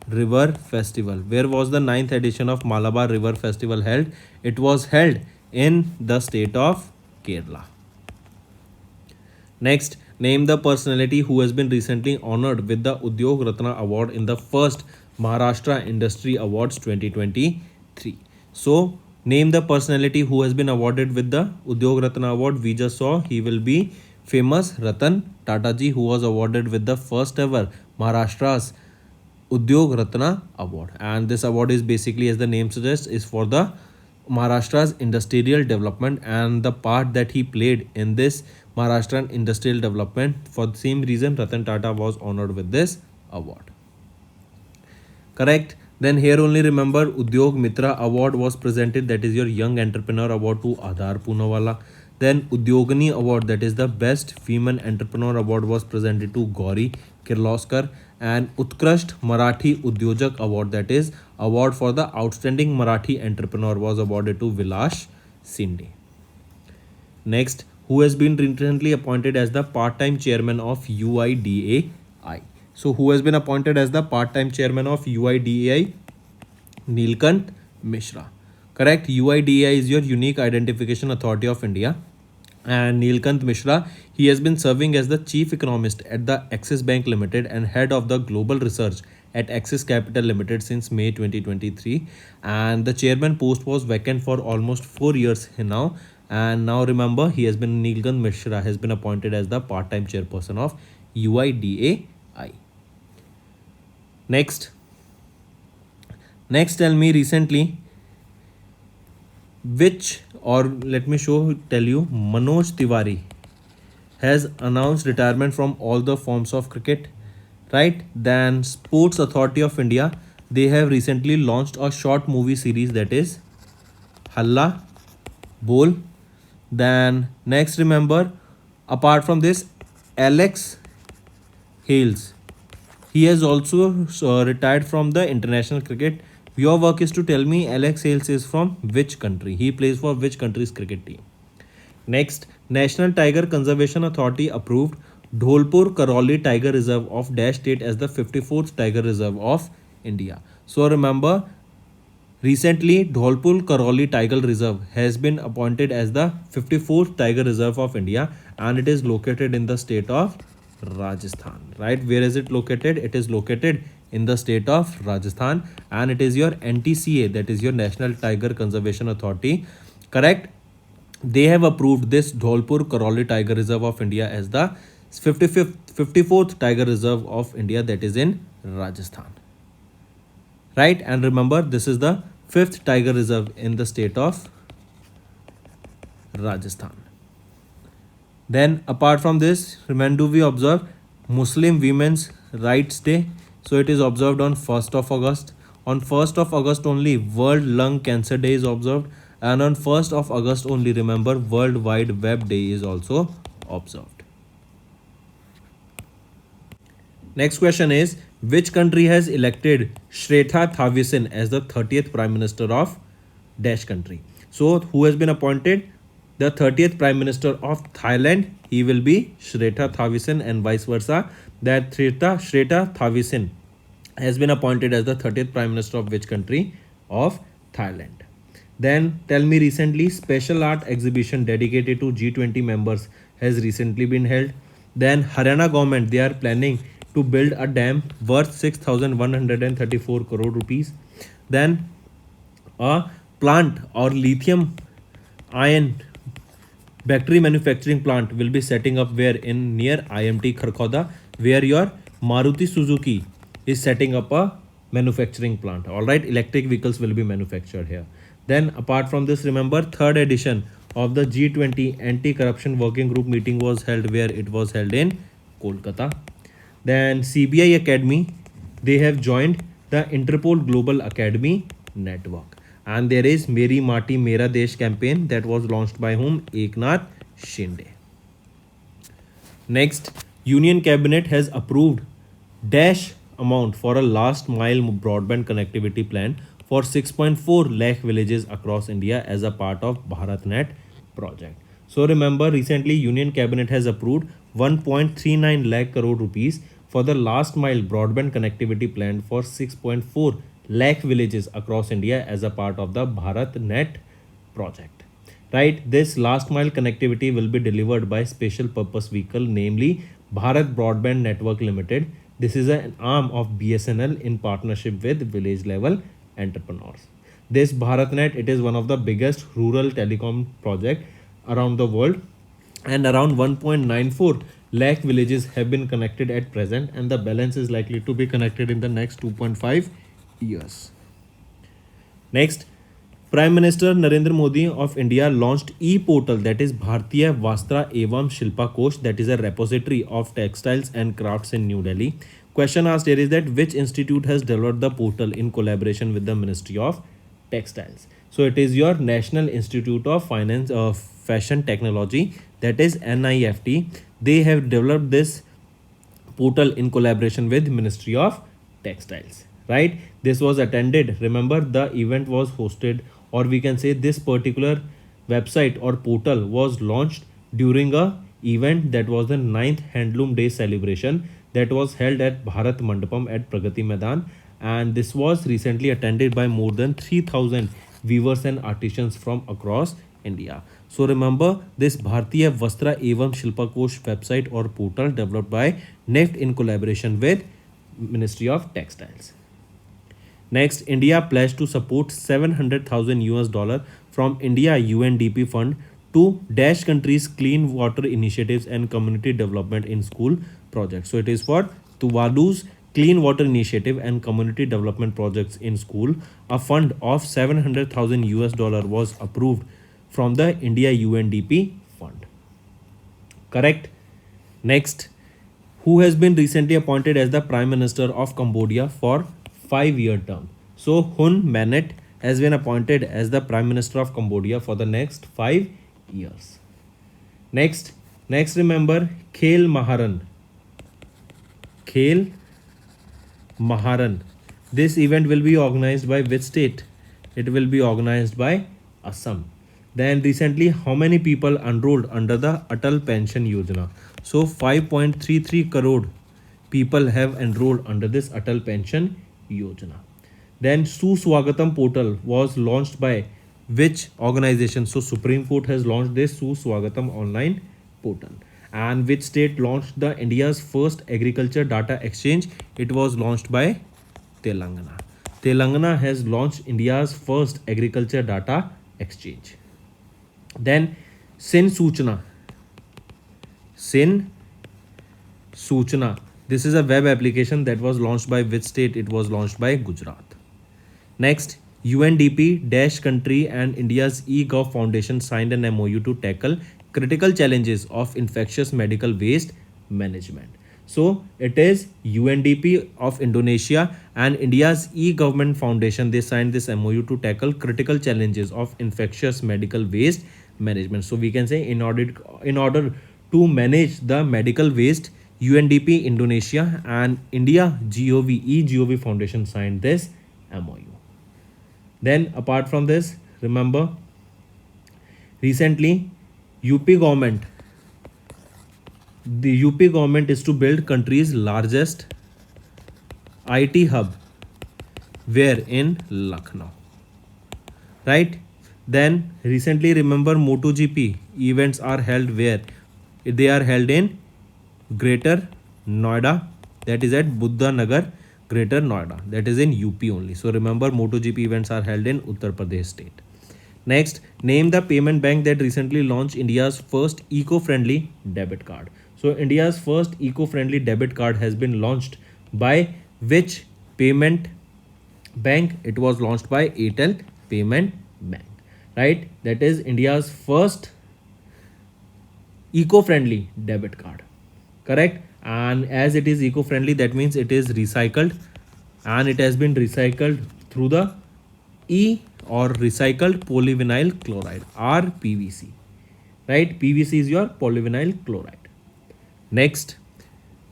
River Festival. Where was the ninth edition of Malabar River Festival held? It was held in the state of Kerala. Next, name the personality who has been recently honored with the Udyog Ratna Award in the first Maharashtra Industry Awards 2023. So, name the personality who has been awarded with the Udyog Ratna Award. We just saw he will be famous Ratan Tata ji, who was awarded with the first ever Maharashtra's Udyog Ratna Award. And this award is basically, as the name suggests, is for the Maharashtra's industrial development and the part that he played in this Maharashtrian industrial development. For the same reason, Ratan Tata was honored with this award. Correct. Then here only remember Udyog Mitra Award was presented, that is your Young Entrepreneur Award, to Adhar Poonawala. Then Udyogini Award, that is the Best Female Entrepreneur Award, was presented to Gauri Kirloskar. And Utkrasht Marathi Udyojak Award, that is award for the outstanding Marathi entrepreneur, was awarded to Vilas Sinde. Next, who has been recently appointed as the part-time chairman of UIDAI? So who has been appointed as the part-time chairman of UIDAI? Neelkant Mishra. Correct. UIDAI is your Unique Identification Authority of India. And Neelkant Mishra, he has been serving as the chief economist at the Axis Bank Limited and head of the global research at Axis Capital Limited since May 2023. And the chairman post was vacant for almost 4 years now. And now remember, Neelkant Mishra has been appointed as the part-time chairperson of UIDAI. Next, tell me recently which, or let me tell you, Manoj Tiwari has announced retirement from all the forms of cricket, right? Then Sports Authority of India, they have recently launched a short movie series, that is Halla Bol. Then next remember, apart from this, Alex Hales, he has also retired from the international cricket. Your work is to tell me Alex Hales is from which country. He plays for which country's cricket team. Next, National Tiger Conservation Authority approved Dholpur Karoli Tiger Reserve of Dash State as the 54th Tiger Reserve of India. So remember, recently Dholpur Karoli Tiger Reserve has been appointed as the 54th Tiger Reserve of India, and it is located in the state of Rajasthan. Right? Where is it located? It is located in the state of Rajasthan, and it is your NTCA, that is your National Tiger Conservation Authority. Correct? They have approved this Dholpur Karoli Tiger Reserve of India as the 54th Tiger Reserve of India, that is in Rajasthan. Right? And remember, this is the 5th Tiger Reserve in the state of Rajasthan. Then apart from this, when do we observe Muslim Women's Rights Day? So it is observed on 1st of August. On 1st of August only, World Lung Cancer Day is observed. And on 1st of August only, remember, World Wide Web Day is also observed. Next question is, which country has elected Shretha Thavisin as the 30th Prime Minister of Dash country? So who has been appointed? The 30th Prime Minister of Thailand, he will be Shretha Thavisin, and vice versa. That Shretha Thavisin has been appointed as the 30th Prime Minister of which country? Of Thailand. Then tell me recently, special art exhibition dedicated to G20 members has recently been held. Then Haryana government, they are planning to build a dam worth 6,134 crore rupees. Then a plant or lithium ion battery manufacturing plant will be setting up where in near IMT Kharkhoda, where your Maruti Suzuki is setting up a manufacturing plant. All right, electric vehicles will be manufactured here. Then apart from this, remember third edition of the G20 anti-corruption working group meeting was held where it was held in Kolkata. Then CBI Academy, they have joined the Interpol Global Academy Network. And there is Meri Mati Mera Desh campaign that was launched by whom? Eknath Shinde. Next, Union Cabinet has approved dash amount for a last mile broadband connectivity plan for 6.4 lakh villages across India as a part of BharatNet project. So remember, recently Union Cabinet has approved 1.39 lakh crore rupees for the last mile broadband connectivity plan for 6.4 lakh villages across India as a part of the BharatNet project. Right, this last mile connectivity will be delivered by special purpose vehicle, namely Bharat Broadband Network Limited. This is an arm of BSNL in partnership with village level entrepreneurs. This BharatNet, it is one of the biggest rural telecom project around the world, and around 1.94 lakh villages have been connected at present, and the balance is likely to be connected in the next 2.5 years. Next, Prime Minister Narendra Modi of India launched e-portal, that is Bhartiya Vastra Evam Shilpa Kosh, that is a repository of textiles and crafts in New Delhi. Question asked here is that which institute has developed the portal in collaboration with the Ministry of Textiles? So it is your National Institute of Finance of Fashion Technology, that is NIFT. They have developed this portal in collaboration with Ministry of Textiles. Right, this was attended, remember the event was hosted, or we can say this particular website or portal was launched during a event that was the 9th Handloom Day celebration that was held at Bharat Mandapam at Pragati Maidan, and this was recently attended by more than 3000 weavers and artisans from across India. So remember, this Bhartiya Vastra Evam Shilpa Kosh website or portal developed by NIFT in collaboration with Ministry of Textiles. Next, India pledged to support 700,000 US dollar from India UNDP fund to dash countries clean water initiatives and community development in school projects. So it is for Tuvalu's clean water initiative and community development projects in school. A fund of 700,000 US dollar was approved from the India UNDP fund. Correct. Next, who has been recently appointed as the Prime Minister of Cambodia for 5-year term? So Hun Manet has been appointed as the Prime Minister of Cambodia for the next 5 years. Next remember Khel Maharan. Khel Maharan. This event will be organized by which state? It will be organized by Assam. Then recently, how many people enrolled under the Atal Pension Yojana? So 5.33 crore people have enrolled under this Atal Pension Yojana. Then Suswagatam portal was launched by which organization? So Supreme Court has launched this Suswagatam online portal. And which state launched the India's first agriculture data exchange? It was launched by Telangana. Telangana has launched India's first agriculture data exchange. Then Sin Suchna. This is a web application that was launched by which state? It was launched by Gujarat. Next, UNDP dash country and India's eGov Foundation signed an MOU to tackle critical challenges of infectious medical waste management. So it is UNDP of Indonesia and India's e-government foundation. They signed this MOU to tackle critical challenges of infectious medical waste management. So we can say in order to manage the medical waste, UNDP Indonesia and India eGov Foundation signed this MOU. Then apart from this, remember recently the UP government is to build country's largest IT hub, where in Lucknow. Right? Then recently, remember MotoGP events are held where? They are held in Greater Noida, that is at Buddha Nagar, Greater Noida, that is in UP only. So remember, MotoGP events are held in Uttar Pradesh state. Next, name the payment bank that recently launched India's first eco-friendly debit card. So India's first eco-friendly debit card has been launched by which payment bank? It was launched by Airtel Payment Bank, right? That is India's first eco-friendly debit card, correct? And as it is eco-friendly, that means it is recycled, and it has been recycled through the E or recycled polyvinyl chloride, or PVC, right? PVC is your polyvinyl chloride. Next,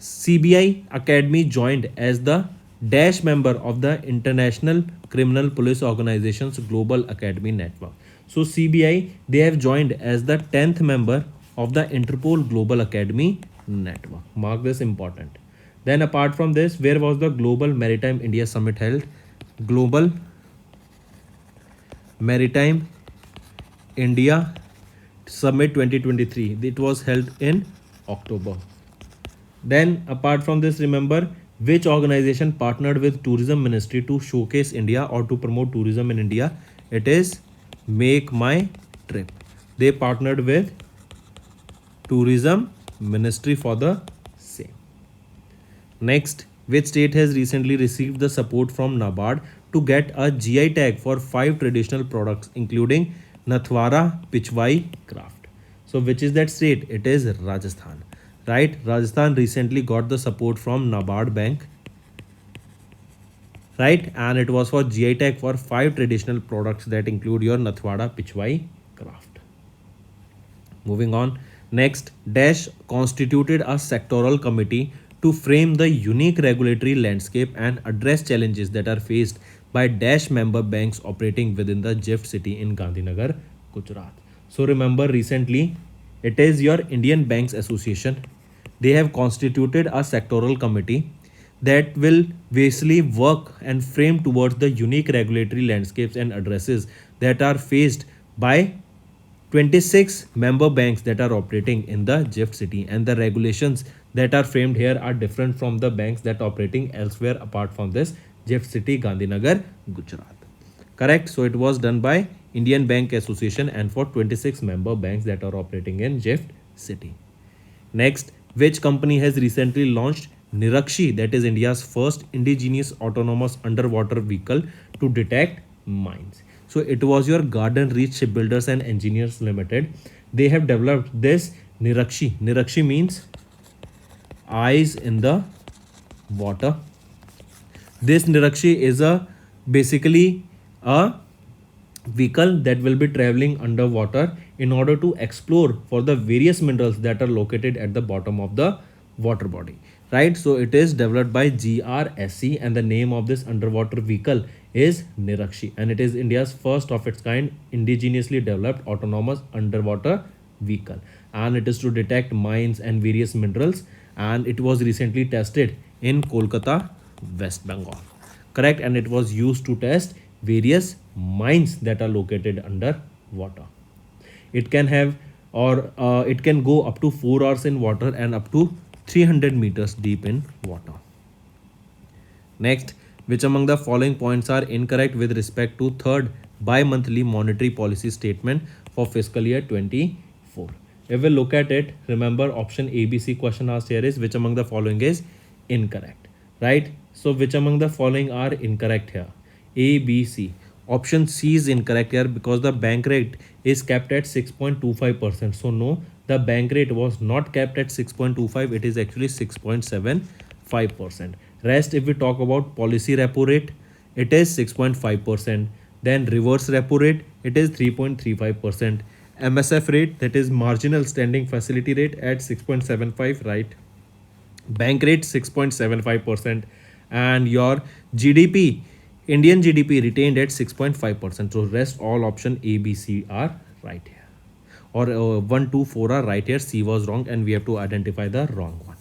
CBI Academy joined as the dash member of the International Criminal Police Organization's Global Academy Network. So CBI, they have joined as the 10th member of the Interpol Global Academy Network. Mark this important. Then apart from this, where was the Global Maritime India Summit held? Global Maritime India Summit 2023. It was held in October. Then apart from this, remember which organization partnered with Tourism Ministry to showcase India or to promote tourism in India? It is Make My Trip. They partnered with Tourism Ministry for the same. Next, which state has recently received the support from NABARD to get a GI tag for 5 traditional products including Nathwara Pichwai craft? So which is that state? It is Rajasthan, right? Rajasthan recently got the support from NABARD bank, right? And it was for GI tag for 5 traditional products that include your Nathwara Pichwai craft. Moving on. Next, Dash constituted a sectoral committee to frame the unique regulatory landscape and address challenges that are faced by Dash member banks operating within the GIFT city in Gandhinagar, Gujarat. So remember, recently it is your Indian Banks Association. They have constituted a sectoral committee that will basically work and frame towards the unique regulatory landscapes and addresses that are faced by 26 member banks that are operating in the GIFT city, and the regulations that are framed here are different from the banks that are operating elsewhere apart from this GIFT city, Gandhinagar, Gujarat. Correct? So it was done by Indian Bank Association and for 26 member banks that are operating in GIFT city. Next, which company has recently launched Nirakshi, that is India's first indigenous autonomous underwater vehicle to detect mines? So it was your Garden Reach Shipbuilders and Engineers Limited. They have developed this Nirakshi. Nirakshi means eyes in the water. This Nirakshi is basically a vehicle that will be traveling underwater in order to explore for the various minerals that are located at the bottom of the water body, right? So it is developed by GRSC, and the name of this underwater vehicle is Nirakshi, and it is India's first of its kind indigenously developed autonomous underwater vehicle, and it is to detect mines and various minerals, and it was recently tested in Kolkata, West Bengal, correct? And it was used to test various mines that are located under water. It can have or it can go up to 4 hours in water and up to 300 meters deep in water. Next, which among the following points are incorrect with respect to third bi-monthly monetary policy statement for fiscal year 24? If we look at it, remember option ABC question asked here is which among the following is incorrect, right? So which among the following are incorrect here? A, B, C. Option C is incorrect here because the bank rate is kept at 6.25%. So no, the bank rate was not kept at 6.25. It is actually 6.75%. Rest, if we talk about policy repo rate, it is 6.5%. Then reverse repo rate, it is 3.35%. MSF rate, that is marginal standing facility rate, at 6.75, right? Bank rate 6.75%, and your GDP, Indian GDP retained at 6.5%. So rest all option A, B, C are right here, or 1, 2, 4 are right here. C was wrong, and we have to identify the wrong one.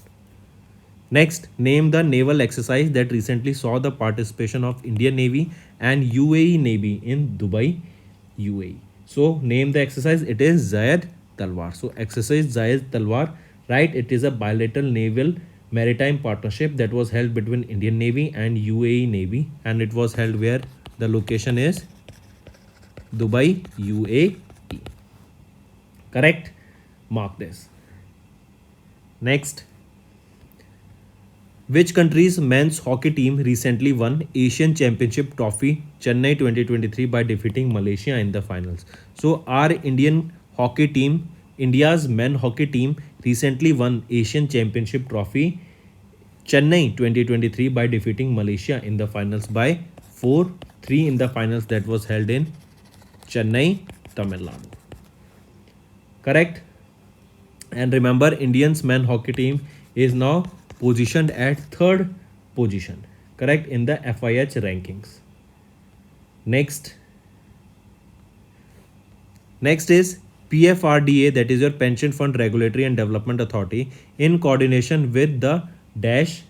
Next, name the naval exercise that recently saw the participation of Indian Navy and UAE Navy in Dubai, UAE. So name the exercise. It is Zayed Talwar. So exercise Zayed Talwar, right? It is a bilateral naval maritime partnership that was held between Indian Navy and UAE Navy, and it was held where? The location is Dubai, UAE. Correct? Mark this. Next. Which country's men's hockey team recently won Asian Championship Trophy Chennai 2023 by defeating Malaysia in the finals? So our Indian hockey team, India's men hockey team recently won Asian Championship Trophy Chennai 2023 by defeating Malaysia in the finals by 4-3 in the finals that was held in Chennai, Tamil Nadu. Correct? And remember, Indians men hockey team is now positioned at third position, correct, in the FIH rankings. Next is PFRDA, that is your Pension Fund Regulatory and Development Authority, in coordination with the dash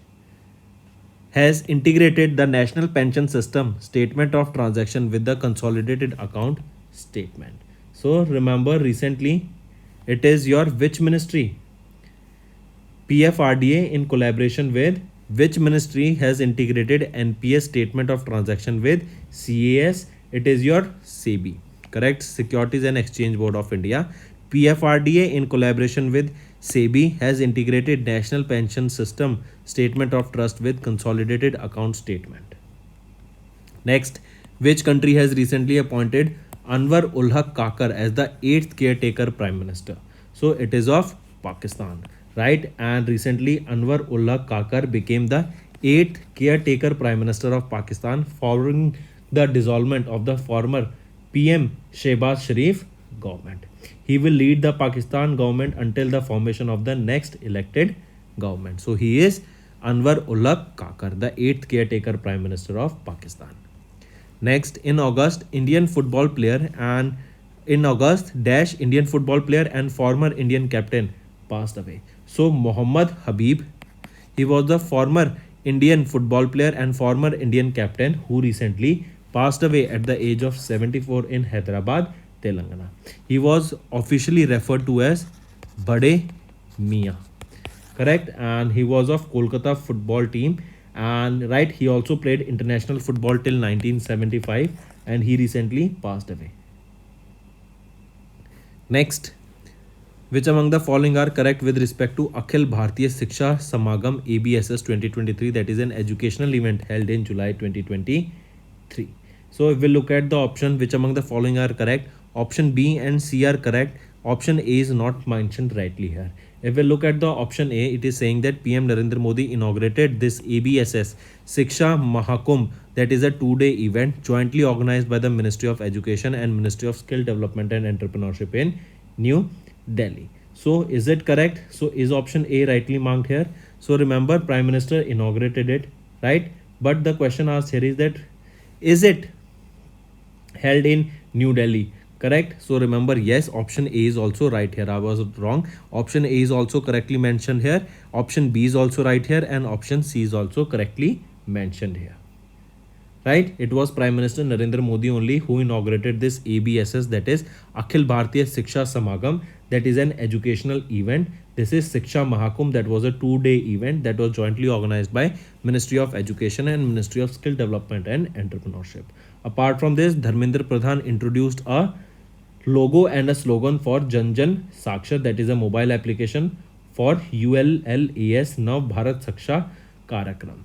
has integrated the National Pension System Statement of Transaction with the Consolidated Account Statement. So remember, recently it is your which ministry? PFRDA in collaboration with which ministry has integrated NPS Statement of Transaction with CAS? It is your SEBI, correct? Securities and Exchange Board of India. PFRDA in collaboration with SEBI has integrated National Pension System Statement of Trust with Consolidated Account Statement. Next, which country has recently appointed Anwar ul Haq Kakar as the 8th caretaker Prime Minister? So it is of Pakistan, right? And recently Anwar ul Haq Kakar became the 8th caretaker Prime Minister of Pakistan following the dissolvement of the former PM Shehbaz Sharif government. He will lead the Pakistan government until the formation of the next elected government. So he is Anwar ul Haq Kakar, the 8th caretaker Prime Minister of Pakistan. Next, in August, Indian football player and former Indian captain passed away. So Mohammad Habib, he was the former Indian football player and former Indian captain who recently passed away at the age of 74 in Hyderabad, Telangana. He was officially referred to as Bade Mia, correct? And he was of Kolkata football team, and right, he also played international football till 1975, and he recently passed away. Next, which among the following are correct with respect to Akhil Bhartiya Shiksha Samagam ABSS 2023, that is an educational event held in July 2023. So if we look at the option, which among the following are correct? Option B and C are correct. Option A is not mentioned rightly here. If we look at the option A, it is saying that PM Narendra Modi inaugurated this ABSS Shiksha Mahakumbh, that is a 2-day event jointly organized by the Ministry of Education and Ministry of Skill Development and Entrepreneurship in New Delhi. So is it correct? So is option A rightly marked here? So remember, Prime Minister inaugurated it, right? But the question asked here is that is it held in New Delhi? Correct? So remember, yes, option A is also right here. I was wrong. Option A is also correctly mentioned here. Option B is also right here, and option C is also correctly mentioned here. Right? It was Prime Minister Narendra Modi only who inaugurated this ABSS, that is Akhil Bhartiya Shiksha Samagam, that is an educational event. This is Shiksha Mahakumbh, that was a 2-day event that was jointly organized by Ministry of Education and Ministry of Skill Development and Entrepreneurship. Apart from this, Dharmendra Pradhan introduced a logo and a slogan for Jan Jan Sakshar, that is a mobile application for ULLAS Nav Bharat Saksha Karakram.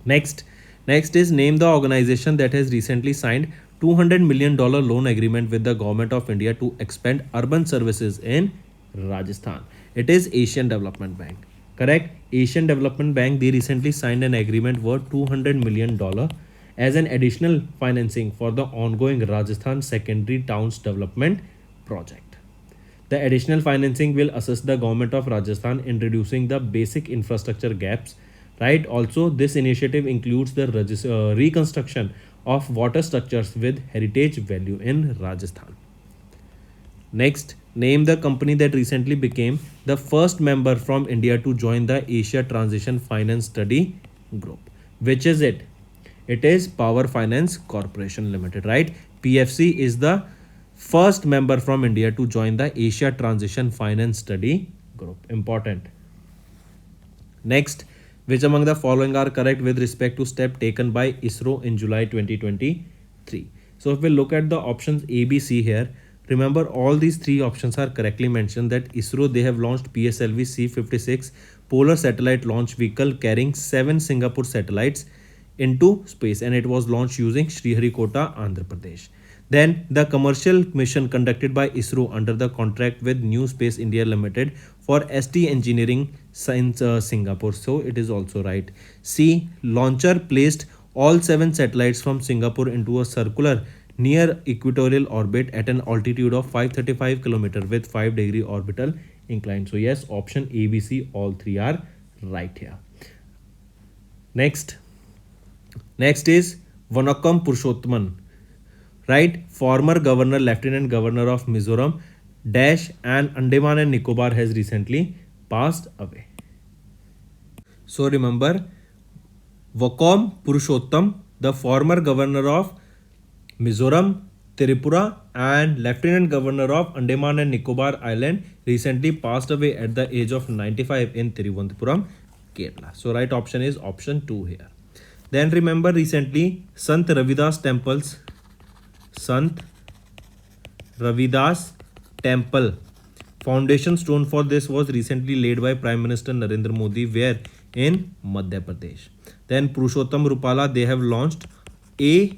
Next is name the organization that has recently signed $200 million loan agreement with the Government of India to expand urban services in Rajasthan. It is Asian Development Bank. Correct? Asian Development Bank, they recently signed an agreement worth $200 million as an additional financing for the ongoing Rajasthan Secondary Towns Development Project. The additional financing will assist the government of Rajasthan in reducing the basic infrastructure gaps. Right? Also, this initiative includes the reconstruction of water structures with heritage value in Rajasthan. Next, name the company that recently became the first member from India to join the Asia Transition Finance Study Group. Which is it? It is Power Finance Corporation Limited, right? PFC is the first member from India to join the Asia Transition Finance Study Group. Important. Next, which among the following are correct with respect to step taken by ISRO in July 2023? So if we look at the options A, B, C here, remember all these three options are correctly mentioned that ISRO they have launched PSLV C-56 polar satellite launch vehicle carrying 7 Singapore satellites into space, and it was launched using Sriharikota, Andhra Pradesh. Then the commercial mission conducted by ISRO under the contract with New Space India Limited for ST Engineering Science Singapore. So it is also right. C. Launcher placed all 7 satellites from Singapore into a circular near equatorial orbit at an altitude of 535 km with 5-degree orbital incline. So yes, option A, B, C, all three are right here. Next is Vanakam Purushothaman, right? Former governor, lieutenant governor of Mizoram dash and Andaman and Nicobar has recently passed away. So remember, Vakom Purushottam, the former governor of Mizoram, Tripura, and lieutenant governor of Andaman and Nicobar Island, recently passed away at the age of 95 in Thiruvananthapuram, Kerala. So right option is option 2 here. Then remember, recently Sant Ravidas Temple foundation stone for this was recently laid by Prime Minister Narendra Modi, where in Madhya Pradesh. Then Purushottam Rupala, they have launched a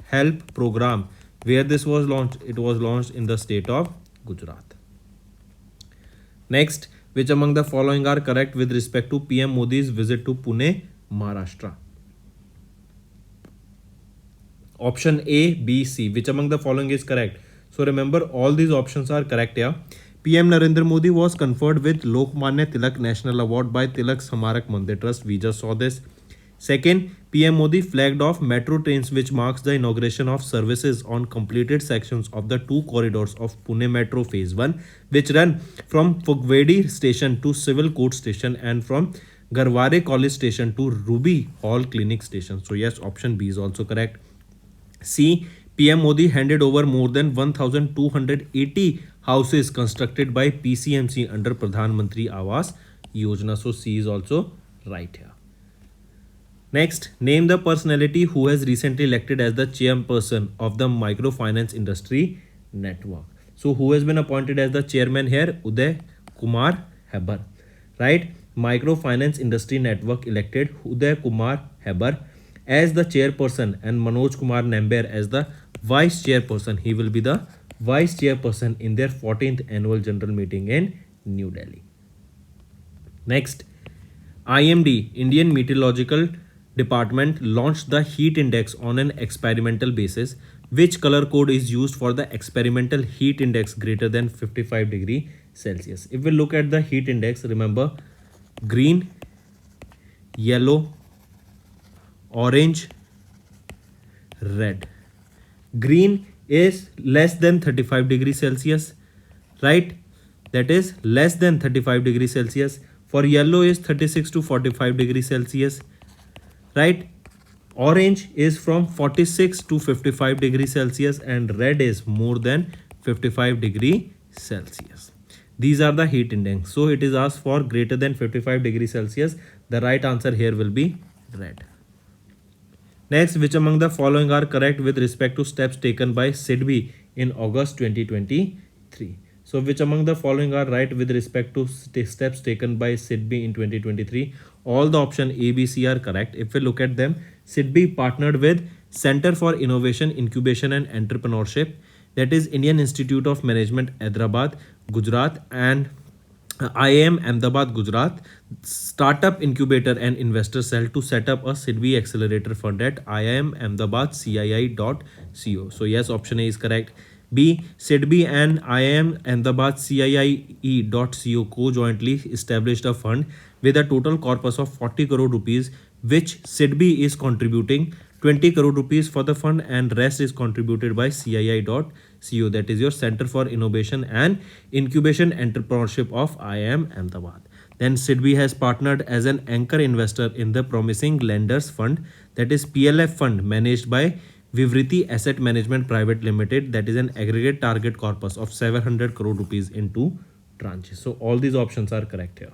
help program. Where this was launched? It was launched in the state of Gujarat. Next, which among the following are correct with respect to PM Modi's visit to Pune, Maharashtra? Option A, B, C. Which among the following is correct? So remember, all these options are correct here. PM Narendra Modi was conferred with Lokmanya Tilak National Award by Tilak Samarak Mandir Trust. We just saw this. Second, PM Modi flagged off metro trains, which marks the inauguration of services on completed sections of the 2 corridors of Pune Metro Phase 1, which run from Fugwedi Station to Civil Court Station and from Garware College Station to Ruby Hall Clinic Station. So yes, option B is also correct. C. PM Modi handed over more than 1,280 houses constructed by PCMC under Pradhan Mantri Awas Yojana. So C is also right here. Next, name the personality who has recently elected as the chairperson of the Microfinance Industry Network. So who has been appointed as the chairman here? Uday Kumar Hebar, right? Microfinance Industry Network elected Uday Kumar Hebar as the chairperson and Manoj Kumar Namber as the vice chairperson. He will be the vice chairperson in their 14th annual general meeting in New Delhi. Next, IMD, Indian Meteorological Department, launched the heat index on an experimental basis. Which color code is used for the experimental heat index greater than 55 degree Celsius? If we look at the heat index, remember green, yellow, orange, red. Green is less than 35 degrees Celsius, right? That is less than 35 degrees Celsius. For yellow is 36 to 45 degrees Celsius, right? Orange is from 46 to 55 degrees Celsius and red is more than 55 degree Celsius. These are the heat index. So it is asked for greater than 55 degrees Celsius. The right answer here will be red. Next, which among the following are correct with respect to steps taken by SIDBI in August 2023? So which among the following are right with respect to steps taken by SIDBI in 2023? All the option A, B, C are correct. If we look at them, SIDBI partnered with Center for Innovation, Incubation and Entrepreneurship, that is Indian Institute of Management, Hyderabad, Gujarat, and IIM Ahmedabad, Gujarat, Startup Incubator and Investor Cell to set up a SIDBI Accelerator Fund at IIM Ahmedabad CII.co. So yes, option A is correct. B. SIDBI and IIM Ahmedabad CII.co co-jointly established a fund with a total corpus of 40 crore rupees, which SIDBI is contributing 20 crore rupees for the fund and rest is contributed by CII.co, that is your Center for Innovation and Incubation Entrepreneurship of IIM Ahmedabad. Then SIDBI has partnered as an anchor investor in the Promising Lenders Fund, that is PLF fund managed by Vivriti Asset Management Private Limited, that is an aggregate target corpus of 700 crore rupees in 2 tranches. So all these options are correct here.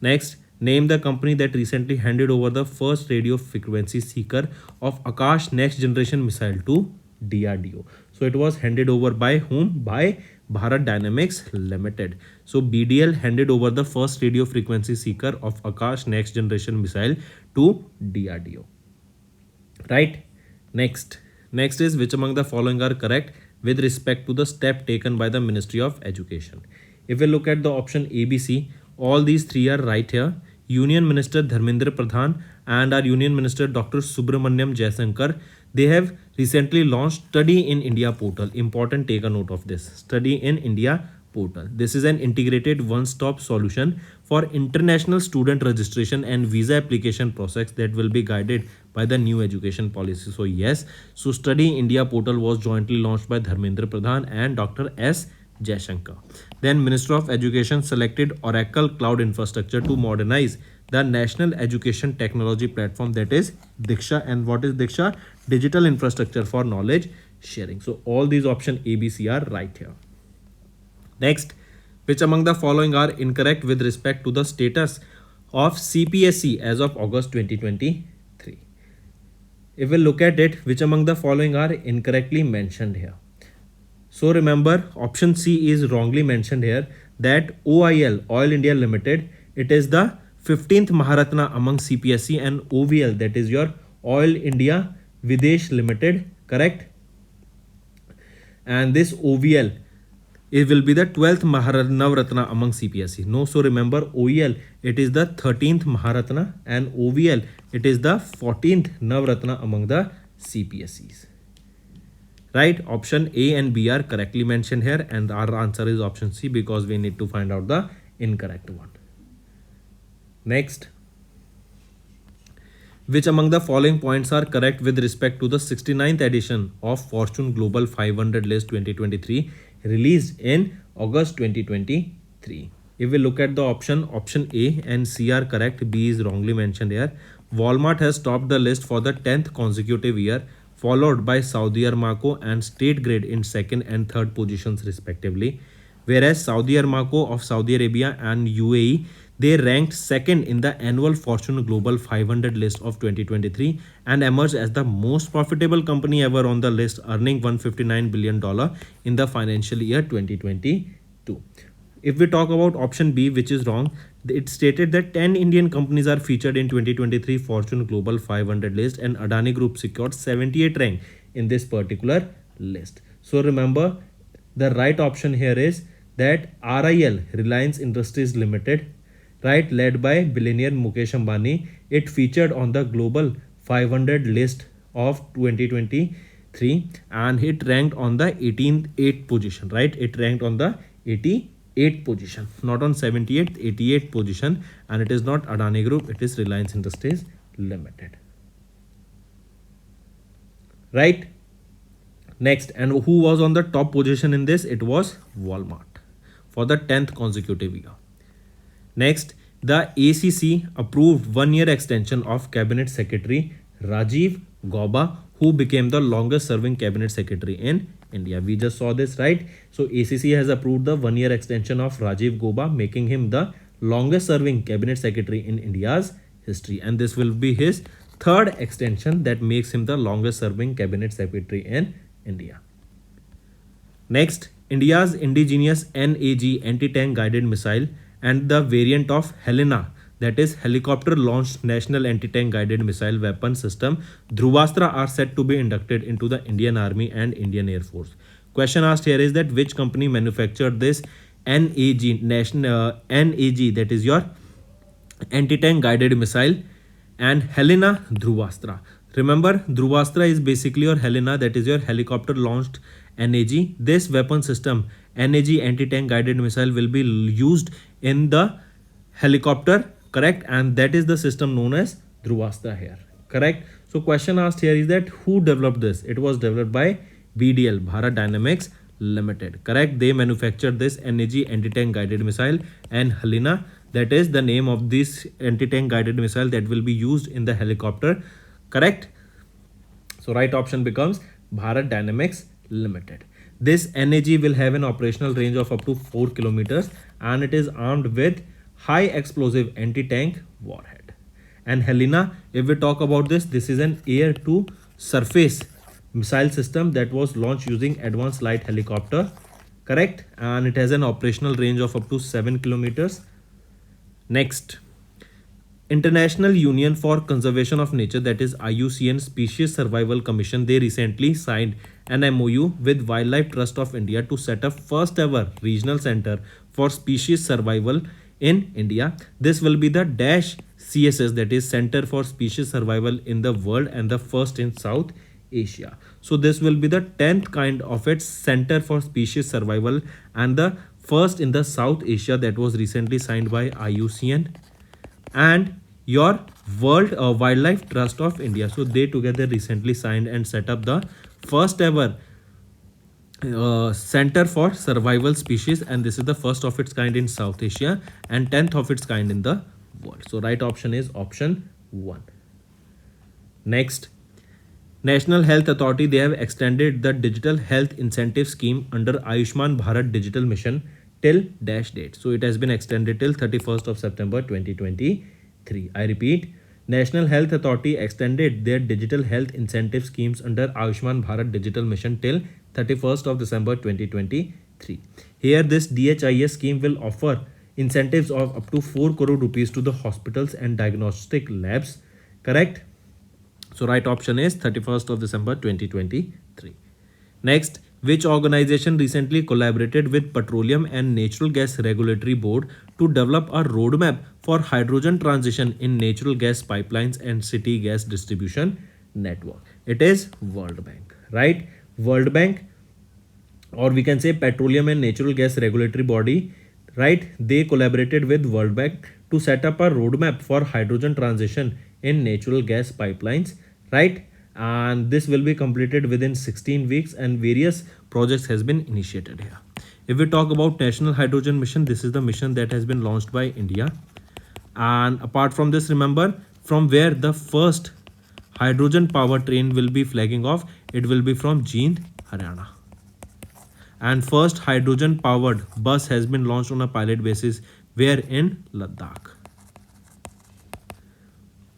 Next, name the company that recently handed over the first radio frequency seeker of Akash next generation missile to DRDO. So it was handed over by whom? By Bharat Dynamics Limited. So BDL handed over the first radio frequency seeker of Akash next generation missile to DRDO. Right? Next is which among the following are correct with respect to the step taken by the Ministry of Education. If we look at the option ABC, all these three are right here. Union Minister Dharmendra Pradhan and our Union Minister Dr. Subramanyam Jaisankar, they have recently launched Study in India portal. Important, take a note of this. Study in India portal. This is an integrated one-stop solution for international student registration and visa application process that will be guided by the new education policy. So yes, so Study India portal was jointly launched by Dharmendra Pradhan and Dr. S. Jaishankar. Then Minister of Education selected Oracle Cloud Infrastructure to modernize the National Education Technology Platform, that is Diksha. And what is Diksha? Digital infrastructure for knowledge sharing. So all these option A, B, C are right here. Next, which among the following are incorrect with respect to the status of CPSE as of August 2023? If we look at it, which among the following are incorrectly mentioned here? So remember, option C is wrongly mentioned here, that OIL, Oil India Limited, it is the 15th Maharatna among CPSE, and OVL, that is your Oil India Videsh Limited, correct? And this OVL, it will be the 12th Navratna among CPSE. No, so remember, OEL, it is the 13th Maharatna, and OVL, it is the 14th Navratna among the CPSEs. Right? Option A and B are correctly mentioned here, and our answer is option C because we need to find out the incorrect one. Next, which among the following points are correct with respect to the 69th edition of Fortune Global 500 list 2023 released in August 2023? If we look at the option A and C are correct, B is wrongly mentioned here. Walmart has topped the list for the 10th consecutive year, followed by Saudi Aramco and State Grid in second and third positions respectively, whereas Saudi Aramco of Saudi Arabia and UAE, they ranked second in the annual Fortune Global 500 list of 2023 and emerged as the most profitable company ever on the list, earning $159 billion in the financial year 2022. If we talk about option B, which is wrong, it stated that 10 Indian companies are featured in 2023 Fortune Global 500 list, and Adani Group secured 78th rank in this particular list. So remember, the right option here is that RIL, Reliance Industries Limited, right, led by billionaire Mukesh Ambani, it featured on the Global 500 list of 2023 and it ranked on the 88th position, right? It ranked on the 88th position, not on 78th, 88th position, and it is not Adani Group, it is Reliance Industries Limited. Right? Next, and who was on the top position in this? It was Walmart for the 10th consecutive year. Next, the ACC approved 1-year extension of Cabinet Secretary Rajiv Gauba, who became the longest serving Cabinet Secretary in India. We just saw this, right? So ACC has approved the 1-year extension of Rajiv Gauba, making him the longest serving Cabinet Secretary in India's history. And this will be his third extension that makes him the longest serving Cabinet Secretary in India. Next, India's indigenous NAG anti-tank guided missile and the variant of Helena, that is helicopter launched national anti-tank guided missile weapon system Dhruvastra, are set to be inducted into the Indian Army and Indian Air Force. Question asked here is that which company manufactured this NAG, NAG, that is your anti-tank guided missile, and Helena Dhruvastra. Remember, Dhruvastra is basically your Helena, that is your helicopter launched NAG. This weapon system, NAG anti-tank guided missile, will be used in the helicopter, correct? And that is the system known as Dhruvastra here, correct? So question asked here is that who developed this? It was developed by BDL, Bharat Dynamics Limited, correct? They manufactured this NAG anti-tank guided missile, and Helena, that is the name of this anti-tank guided missile that will be used in the helicopter, correct? So right option becomes Bharat Dynamics Limited. This NAG will have an operational range of up to 4 kilometers and it is armed with high explosive anti-tank warhead. And Helena, if we talk about this, this is an air to surface missile system that was launched using advanced light helicopter, correct, and it has an operational range of up to 7 kilometers. Next, International Union for Conservation of Nature, that is IUCN Species Survival Commission, they recently signed an MOU with Wildlife Trust of India to set up first ever regional center for species survival in India. This will be the dash CSS, that is Center for Species Survival in the world, and the first in South Asia. So this will be the 10th kind of its Center for Species Survival and the first in the South Asia, that was recently signed by IUCN and your World Wildlife Trust of India. So they together recently signed and set up the first ever Center for Survival Species, and this is the first of its kind in South Asia and 10th of its kind in the world. So right option is option 1. Next, National Health Authority, they have extended the digital health incentive scheme under Ayushman Bharat Digital Mission till dash date. So it has been extended till 31st of September 2023. I repeat, National Health Authority extended their digital health incentive schemes under Ayushman Bharat Digital Mission till 31st of December 2023. Here this DHIS scheme will offer incentives of up to 4 crore rupees to the hospitals and diagnostic labs, correct? So right option is 31st of December 2023. Next, which organization recently collaborated with Petroleum and Natural Gas Regulatory Board to develop a roadmap for hydrogen transition in natural gas pipelines and city gas distribution network? It is World Bank, right? World Bank, or we can say Petroleum and Natural Gas Regulatory Body, right? They collaborated with World Bank to set up a roadmap for hydrogen transition in natural gas pipelines, right? And this will be completed within 16 weeks and various projects has been initiated here. If we talk about National Hydrogen Mission, this is the mission that has been launched by India. And apart from this, remember from where the first hydrogen power train will be flagging off, it will be from Jind, Haryana. And first hydrogen powered bus has been launched on a pilot basis where in Ladakh.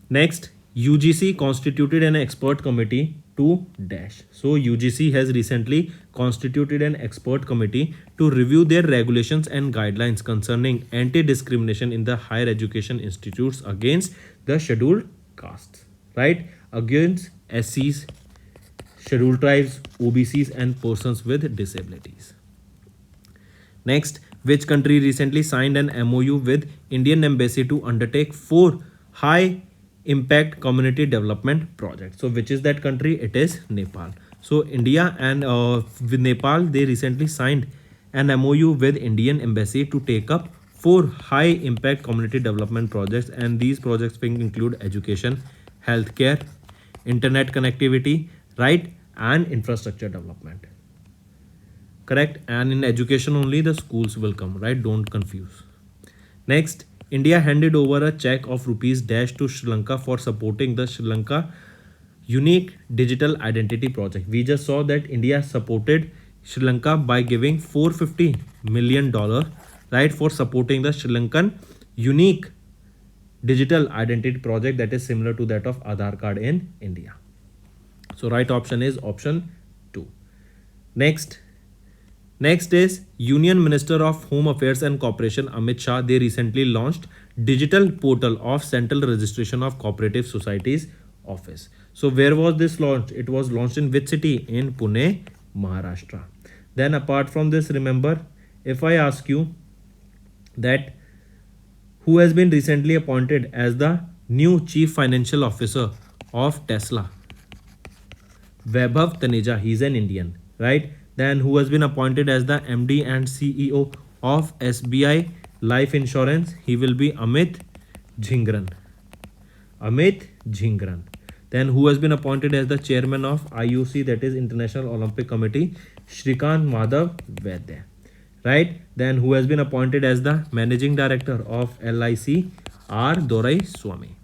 Next, UGC constituted an expert committee to dash. So UGC has recently constituted an expert committee to review their regulations and guidelines concerning anti-discrimination in the higher education institutes against the scheduled castes, right? Against SCs, scheduled tribes, OBCs and persons with disabilities. Next, which country recently signed an MOU with Indian Embassy to undertake 4 high impact community development projects? So which is that country? It is Nepal. So India and with Nepal, they recently signed an MOU with Indian Embassy to take up 4 high impact community development projects, and these projects will include education, healthcare, internet connectivity, right, and infrastructure development, correct? And in education only the schools will come, right? Don't confuse. Next, India handed over a check of rupees dash to Sri Lanka for supporting the Sri Lanka Unique Digital Identity Project. We just saw that India supported Sri Lanka by giving $450 million, right, for supporting the Sri Lankan Unique Digital Identity Project that is similar to that of Aadhaar card in India. So right option is option 2. Next is Union Minister of Home Affairs and Cooperation Amit Shah. They recently launched digital portal of Central Registration of Cooperative Societies Office. So where was this launched? It was launched in which city? In Pune, Maharashtra. Then apart from this, remember, if I ask you that who has been recently appointed as the new Chief Financial Officer of Tesla? Vaibhav Taneja, he's an Indian, right? Then who has been appointed as the MD and CEO of SBI Life Insurance? He will be Amit Jhingran. Amit Jhingran. Then who has been appointed as the chairman of IOC, that is International Olympic Committee? Shrikant Madhav Vaidya, right? Then who has been appointed as the managing director of LIC? R. Dorai Swami.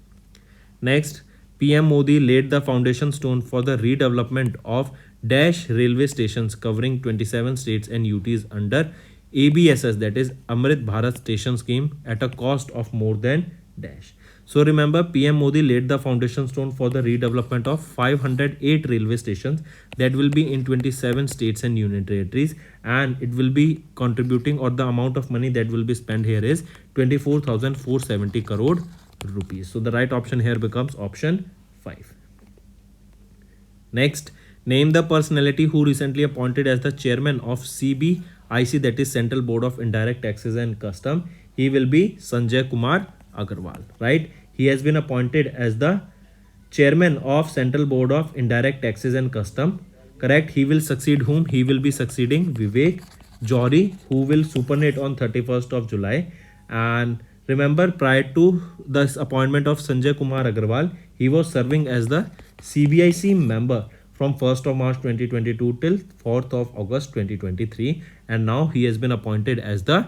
Next, PM Modi laid the foundation stone for the redevelopment of dash railway stations covering 27 states and UTs under ABSS, that is Amrit Bharat Station Scheme, at a cost of more than dash. So remember, PM Modi laid the foundation stone for the redevelopment of 508 railway stations that will be in 27 states and union territories, and it will be contributing, or the amount of money that will be spent here is 24,470 crore rupees. So the right option here becomes option 5. Next, name the personality who recently appointed as the chairman of CBIC, that is Central Board of Indirect Taxes and Custom. He will be Sanjay Kumar Agarwal, right? He has been appointed as the chairman of Central Board of Indirect Taxes and Custom. Correct. He will succeed whom? He will be succeeding Vivek Johri, who will superannuate on 31st of July. And remember, prior to this appointment of Sanjay Kumar Agarwal, he was serving as the CBIC member from 1st of March 2022 till 4th of August 2023, and now he has been appointed as the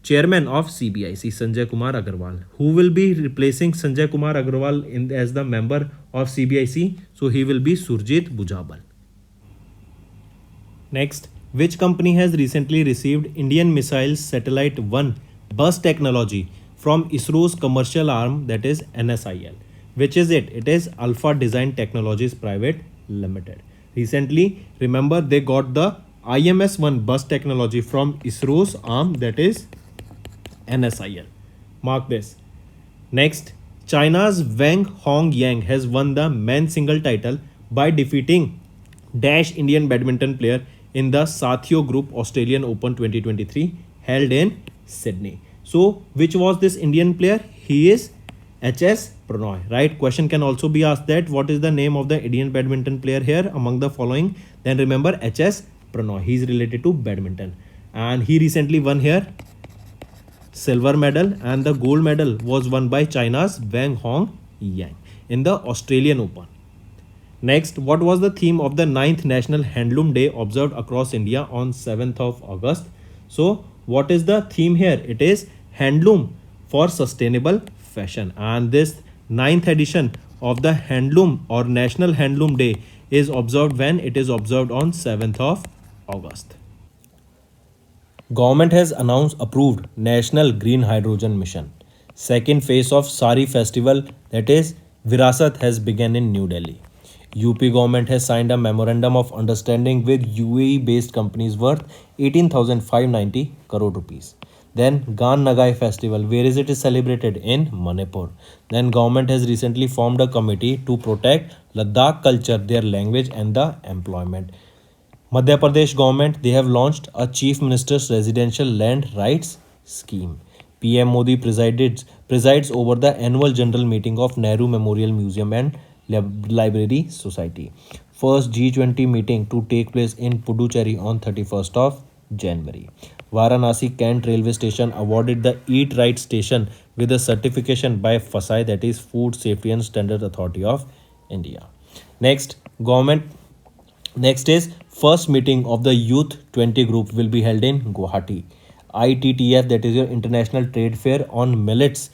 chairman of CBIC, Sanjay Kumar Agarwal. Who will be replacing Sanjay Kumar Agarwal as the member of CBIC? So he will be Surjit Bujabal. Next, which company has recently received Indian Missiles Satellite 1 bus technology from ISRO's commercial arm, that is NSIL? Which is it? It is Alpha Design Technologies Private Limited. Recently, remember, they got the IMS-1 bus technology from ISRO's arm, that is NSIL. Mark this. Next, China's Wang Hongyang has won the men's single title by defeating Dash Indian badminton player in the Sathyo Group Australian Open 2023 held in Sydney. So, which was this Indian player? He is HS Pranoy, right? Question can also be asked that what is the name of the Indian badminton player here among the following? Then remember HS Pranoy. He is related to badminton, and he recently won here silver medal, and the gold medal was won by China's Wang Hong Yang in the Australian Open. Next, what was the theme of the 9th National Handloom Day observed across India on 7th of August? So, what is the theme here? It is Handloom for Sustainable Fashion, and this 9th edition of the Handloom or National Handloom Day is observed when? It is observed on 7th of August. Government has approved National Green Hydrogen Mission. Second phase of Sari Festival, that is Virasat, has begun in New Delhi. UP government has signed a memorandum of understanding with UAE based companies worth 18,590 crore rupees. Then Gan Nagai festival, where is it is celebrated? In Manipur. Then government has recently formed a committee to protect Ladakh culture, their language and the employment. Madhya Pradesh government, they have launched a Chief Minister's Residential Land Rights Scheme. PM Modi presides over the annual general meeting of Nehru Memorial Museum and Library Society. First G20 meeting to take place in Puducherry on 31st of January. Varanasi Kent Railway Station awarded the Eat Right Station with a certification by FSSAI, that is Food Safety and Standard Authority of India. Next is first meeting of the Youth 20 group will be held in Guwahati. ITTF, that is your International Trade Fair on Millets,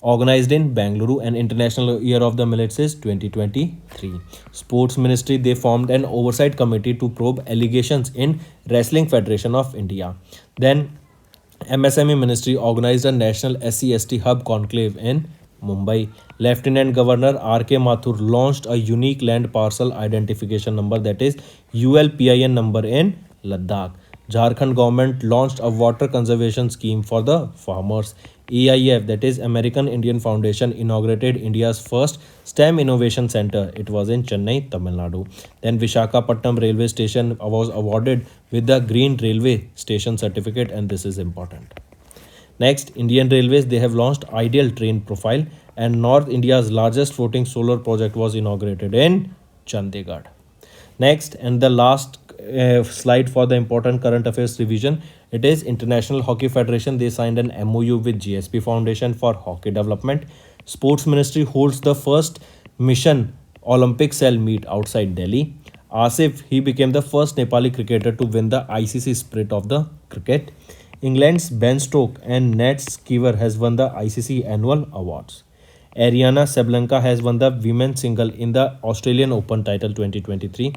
organized in Bangalore, and International Year of the Millets is 2023. Sports Ministry, they formed an oversight committee to probe allegations in Wrestling Federation of India. Then MSME Ministry organized a national SC/ST hub conclave in Mumbai. Lieutenant Governor R.K. Mathur launched a unique land parcel identification number, that is ULPIN number, in Ladakh. Jharkhand government launched a water conservation scheme for the farmers. AIF, that is American Indian Foundation, inaugurated India's first STEM Innovation Center. It was in Chennai, Tamil Nadu. Then Vishakhapatnam railway station was awarded with the Green Railway Station certificate, and this is important. Next, Indian Railways, they have launched Ideal Train Profile, and North India's largest floating solar project was inaugurated in Chandigarh. Next, and the last slide for the important current affairs revision, it is International Hockey Federation. They signed an MOU with GSP Foundation for hockey development. Sports Ministry holds the first Mission Olympic cell meet outside Delhi. Asif, he became the first Nepali cricketer to win the ICC Spirit of the Cricket. England's Ben Stokes and Nat Skeever has won the ICC annual awards. Ariana Sablenka has won the women's single in the Australian Open title 2023.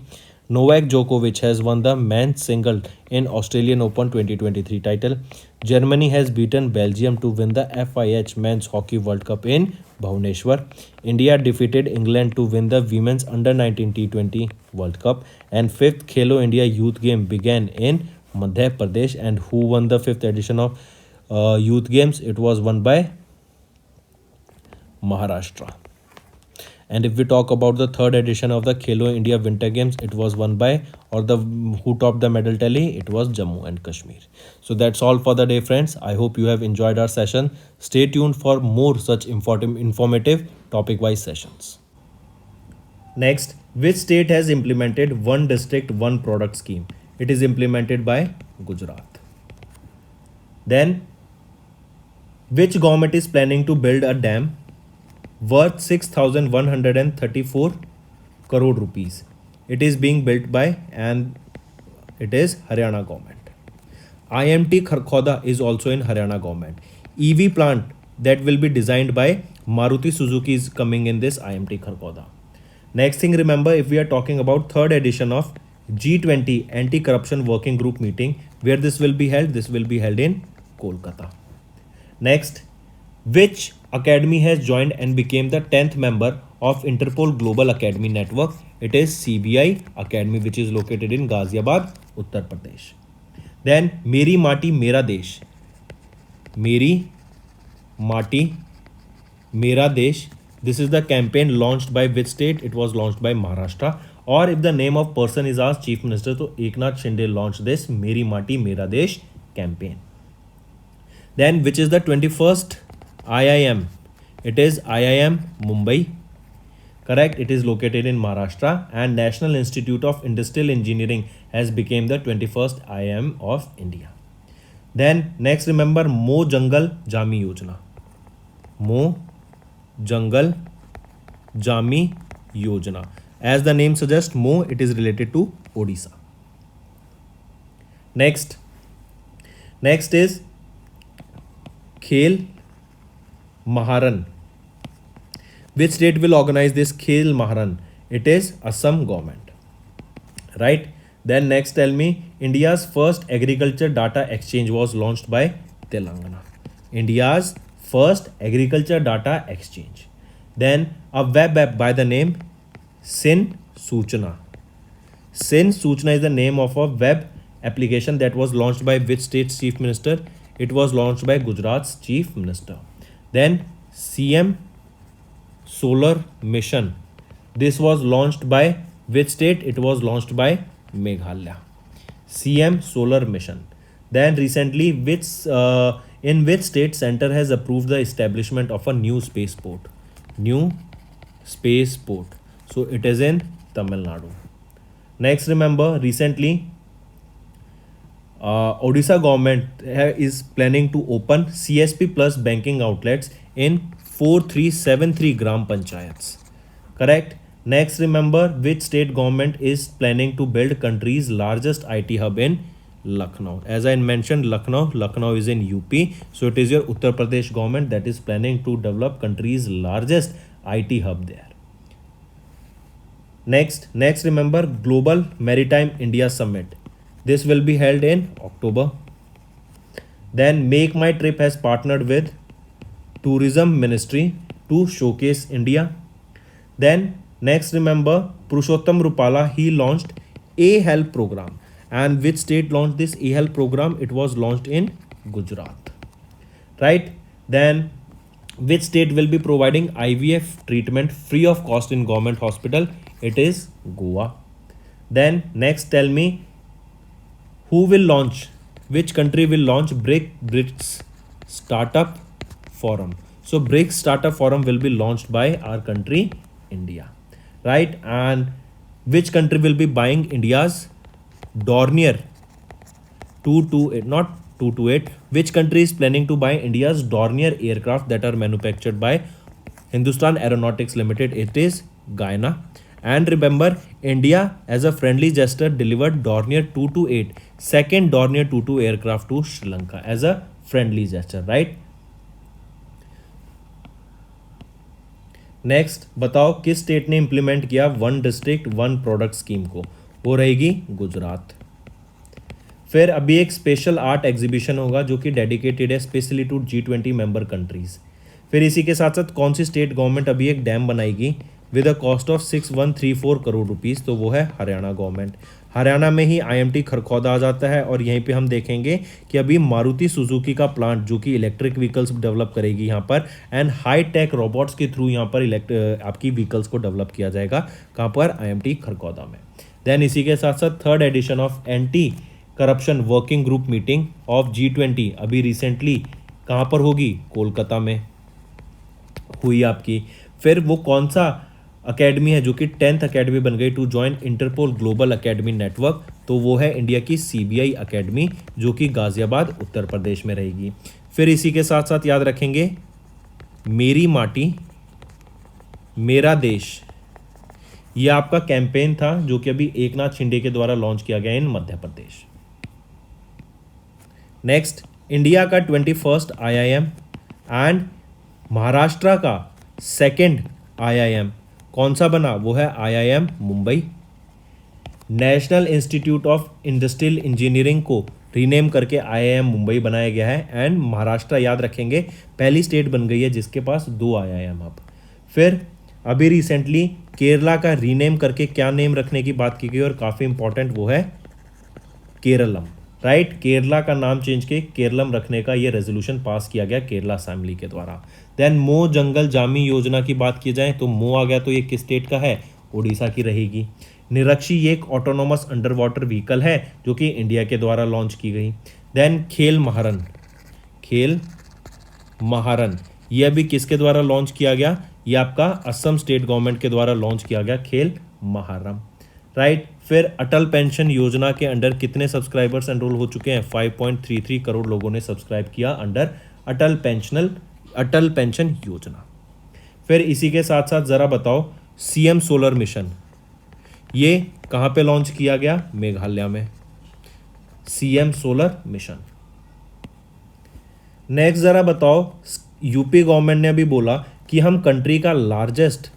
Novak Djokovic has won the men's single in Australian Open 2023 title. Germany has beaten Belgium to win the FIH Men's Hockey World Cup in Bhubaneswar. India defeated England to win the Women's Under-19 T20 World Cup. And 5th Khelo India Youth Game began in Madhya Pradesh. And who won the 5th edition of Youth Games? It was won by Maharashtra. And if we talk about the 3rd edition of the Khelo India Winter Games, it was won by, or the who topped the medal tally, it was Jammu and Kashmir. So that's all for the day, friends. I hope you have enjoyed our session. Stay tuned for more such informative topic-wise sessions. Next, which state has implemented one district, one product scheme? It is implemented by Gujarat. Then, which government is planning to build a dam worth 6,134 crore rupees? It is being built by, and it is Haryana government. IMT Kharkhoda is also in Haryana government. EV plant that will be designed by Maruti Suzuki is coming in this IMT Kharkhoda. Next thing, remember, if we are talking about 3rd edition of G20 anti-corruption working group meeting, where this will be held? This will be held in Kolkata. Next, which academy has joined and became the 10th member of Interpol Global Academy Network? It is CBI Academy, which is located in Ghaziabad, Uttar Pradesh. Then Meri Mati Mera Desh. Meri Mati Mera Desh. This is the campaign launched by which state? It was launched by Maharashtra. Or if the name of person is asked, Chief Minister, so Eknath Shinde launched this Meri Mati Mera Desh campaign. Then which is the 21st IIM? It is IIM Mumbai. Correct. It is located in Maharashtra. And National Institute of Industrial Engineering has become the 21st IIM of India. Then next, remember Mo Jangal Jami Yojana. Mo Jangal Jami Yojana. As the name suggests, Mo, it is related to Odisha. Next is Khel Maharan. Which state will organize this Khel Maharan? It is Assam government. Right? Then next, tell me, India's first agriculture data exchange was launched by Telangana. India's first agriculture data exchange. Then a web app by the name Sin Suchna. Sin Suchna is the name of a web application that was launched by which state's chief minister? It was launched by Gujarat's chief minister. Then CM Solar Mission. This was launched by which state? It was launched by Meghalaya. CM Solar Mission. Then recently, in which state center has approved the establishment of a new spaceport? New spaceport. So it is in Tamil Nadu. Next, remember, recently Odisha government is planning to open CSP plus banking outlets in 4373 gram panchayats. Correct. Next, remember, which state government is planning to build country's largest IT hub in Lucknow? As I mentioned, Lucknow is in UP. So it is your Uttar Pradesh government that is planning to develop country's largest IT hub there. Next, remember, Global Maritime India Summit. This will be held in October. Then Make My Trip has partnered with Tourism Ministry to showcase India. Then next, remember, Purushottam Rupala, he launched A-Help program. And which state launched this A-Help program? It was launched in Gujarat. Right? Then which state will be providing IVF treatment free of cost in government hospital? It is Goa. Then next, tell me, who will launch? Which country will launch BRICS Startup Forum? So BRICS Startup Forum will be launched by our country, India. Right? And which country will be buying India's Dornier 228, not 228. Which country is planning to buy India's Dornier aircraft that are manufactured by Hindustan Aeronautics Limited? It is Guyana. And remember, India, as a friendly gesture, delivered Dornier 228, second Dornier 22 aircraft to Sri Lanka as a friendly gesture, right? Next बताओ किस state ने implement किया one district one product scheme को? वो रहेगी गुजरात। फिर अभी एक स्पेशल आर्ट एग्जीबिशन होगा जो कि डेडिकेटेड है specially to G20 member countries. फिर इसी के साथ साथ कौन सी स्टेट गवर्नमेंट अभी एक डैम बनाएगी with a cost of 6134 crore rupees, तो वो है हरियाणा गवर्नमेंट। हरियाणा में ही IMT खरखौदा आ जाता है और यहीं पे हम देखेंगे कि अभी मारुति सुजुकी का प्लांट जो कि इलेक्ट्रिक व्हीकल्स डेवलप करेगी यहाँ पर एंड हाई टेक रोबोट्स के थ्रू यहाँ पर आपकी व्हीकल्स को डेवलप किया जाएगा कहाँ पर, IMT खरखौदा में। देन इसी के साथ साथ third edition of anti corruption working group meeting of G20 अभी रिसेंटली कहाँ पर होगी, कोलकाता में हुई आपकी। फिर वो कौन सा अकेडमी है जो कि 10th अकेडमी बन गई to join Interpol global academy network, तो वो है इंडिया की CBI अकेडमी जो कि गाजियाबाद उत्तर प्रदेश में रहेगी। फिर इसी के साथ साथ याद रखेंगे मेरी माटी मेरा देश, ये आपका कैंपेन था जो कि अभी एकनाथ शिंदे के द्वारा लॉन्च किया गया इन मध्य प्रदेश। नेक्स्ट, इंडिया का 21st IIM एंड महाराष्ट्र का सेकंड IIM कौन सा बना, वो है IIM Mumbai. National institute of industrial engineering को रीनेम करके IIM मुंबई बनाया गया है एंड महाराष्ट्र याद रखेंगे पहली स्टेट बन गई है जिसके पास 2 IIM अब। फिर अभी रिसेंटली केरला का रीनेम करके क्या नेम रखने की बात की गई और काफ़ी इंपॉर्टेंट वो है केरलम, राइट। केरला का नाम चेंज के केरलम रखने का ये रेजोल्यूशन पास किया गया केरला असेंबली के द्वारा। देन मो जंगल जामी योजना की बात की जाए तो मो आ गया, तो ये किस स्टेट का है, उड़ीसा की रहेगी। निरक्षी ये एक ऑटोनोमस अंडर वाटर व्हीकल है जो कि इंडिया के द्वारा लॉन्च की गई। देन खेल महारन ये अभी किसके द्वारा लॉन्च किया गया, ये आपका असम स्टेट गवर्नमेंट के द्वारा लॉन्च किया गया खेल महारम, राइट। फिर अटल पेंशन योजना के अंडर कितने सब्सक्राइबर्स एनरोल हो चुके हैं, 5.33 करोड़ लोगों ने सब्सक्राइब किया अंडर अटल पेंशन योजना। फिर इसी के साथ साथ ज़रा बताओ CM सोलर मिशन ये कहाँ पे लॉन्च किया गया, मेघालय में, CM सोलर मिशन। नेक्स्ट ज़रा बताओ यूपी गवर्नमेंट ने अभी बोला कि हम कंट्री का लार्जेस्ट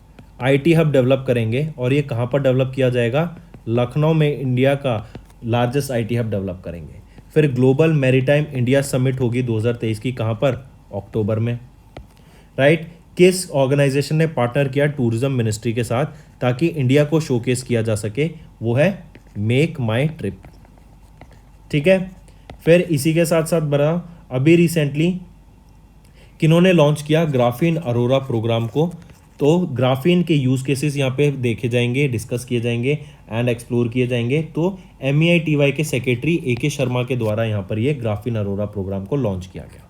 IT हब डेवलप करेंगे और ये कहाँ पर डेवलप किया जाएगा, लखनऊ में इंडिया का लार्जेस्ट IT हब डेवलप करेंगे। फिर ग्लोबल मैरीटाइम इंडिया समिट होगी 2023 की, कहाँ पर, अक्टूबर में, राइट। किस ऑर्गेनाइजेशन ने पार्टनर किया टूरिज्म मिनिस्ट्री के साथ ताकि इंडिया को शोकेस किया जा सके, वो है मेक माई ट्रिप, ठीक है। फिर इसी के साथ साथ बड़ा अभी रिसेंटली किन्होंने लॉन्च किया ग्राफीन अरोरा प्रोग्राम को, तो ग्राफीन के यूज़ केसेस यहाँ पे देखे जाएंगे, डिस्कस किए जाएंगे एंड एक्सप्लोर किए जाएंगे। तो MEITY के सेक्रेटरी AK शर्मा के द्वारा यहाँ पर ये ग्राफीन अरोरा प्रोग्राम को लॉन्च किया गया।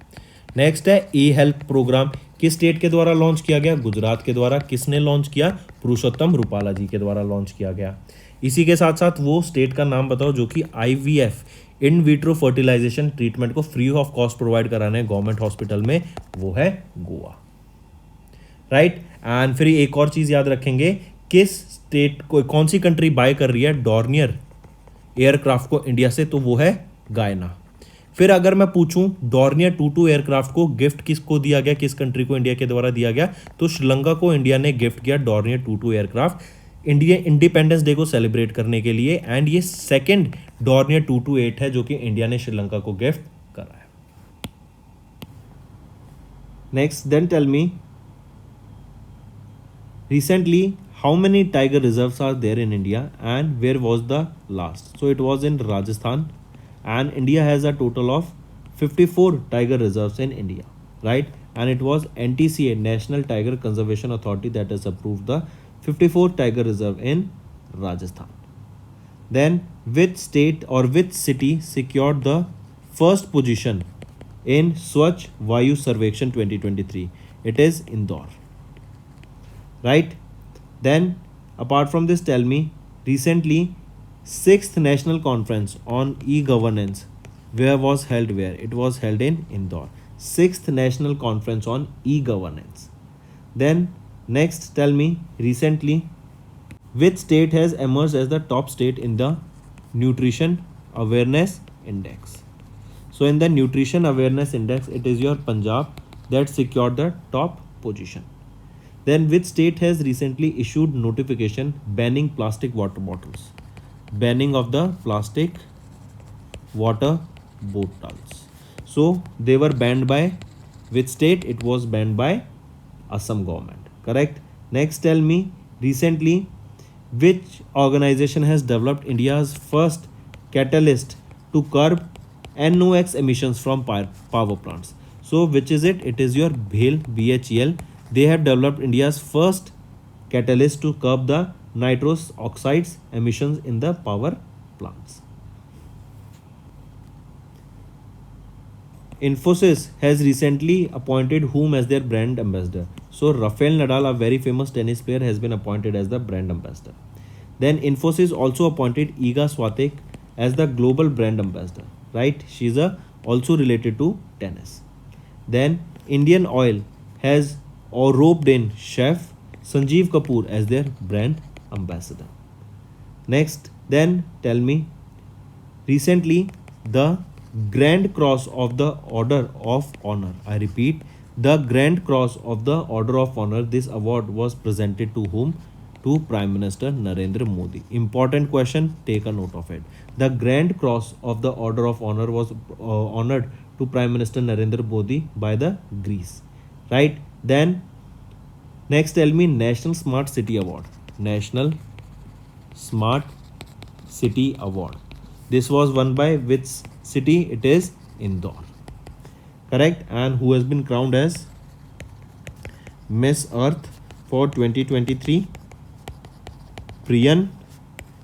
नेक्स्ट है E-हेल्थ प्रोग्राम, किस स्टेट के द्वारा लॉन्च किया गया, गुजरात के द्वारा। किसने लॉन्च किया, पुरुषोत्तम रूपाला जी के द्वारा लॉन्च किया गया। इसी के साथ साथ वो स्टेट का नाम बताओ जो कि IVF in vitro fertilization treatment को फ्री ऑफ कॉस्ट प्रोवाइड कराने गवर्नमेंट हॉस्पिटल में, वो है गोवा, राइट। एंड फिर एक और चीज़ याद रखेंगे, किस स्टेट को कौन सी कंट्री बाय कर रही है डॉर्नियर एयरक्राफ्ट को इंडिया से, तो वो है गायना। फिर अगर मैं पूछूं डॉर्नियर 22 एयरक्राफ्ट को गिफ्ट किसको दिया गया, किस कंट्री को इंडिया के द्वारा दिया गया, तो श्रीलंका को इंडिया ने गिफ्ट किया Dornier 22 aircraft India independence day को सेलिब्रेट करने के लिए। एंड ये सेकेंड डॉर्नियर 228 है जो कि इंडिया ने श्रीलंका को गिफ्ट करा है। Next, then tell me recently how many tiger reserves are there in India and where was the last, so it was in Rajasthan and India has a total of 54 tiger reserves in India, right, and it was NTCA National Tiger Conservation Authority that has approved the 54 tiger reserve in Rajasthan. Then which state or which city secured the first position in Swachh Vayu Sarvekshan 2023, it is Indore, right. Then apart from this, tell me recently 6th national conference on e-governance where was held, where it was held in Indore, 6th national conference on e-governance. Then next, tell me recently which state has emerged as the top state in the nutrition awareness index. So in the nutrition awareness index, it is your Punjab that secured the top position. Then which state has recently issued notification banning plastic water bottles? banning of the plastic water bottles. So they were banned by which state? It was banned by Assam government. Correct. Next, tell me recently which organization has developed India's first catalyst to curb NOx emissions from power plants. So which is it? It is your BHEL. They have developed India's first catalyst to curb the nitrous oxides emissions in the power plants. Infosys has recently appointed whom as their brand ambassador. So Rafael Nadal, a very famous tennis player, has been appointed as the brand ambassador. Then Infosys also appointed Iga Swiatek as the global brand ambassador. Right? She's also related to tennis. Then Indian Oil has roped in chef Sanjeev Kapoor as their brand ambassador. Next, then tell me, recently the Grand Cross of the Order of Honor. I repeat, the Grand Cross of the Order of Honor. This award was presented to whom? To Prime Minister Narendra Modi. Important question, take a note of it. The Grand Cross of the Order of Honor was honored to Prime Minister Narendra Modi by the Greece. Right? Then next tell me National Smart City Award. National Smart City Award. This was won by which city? It is Indore. Correct. And who has been crowned as Miss Earth for 2023? Priyan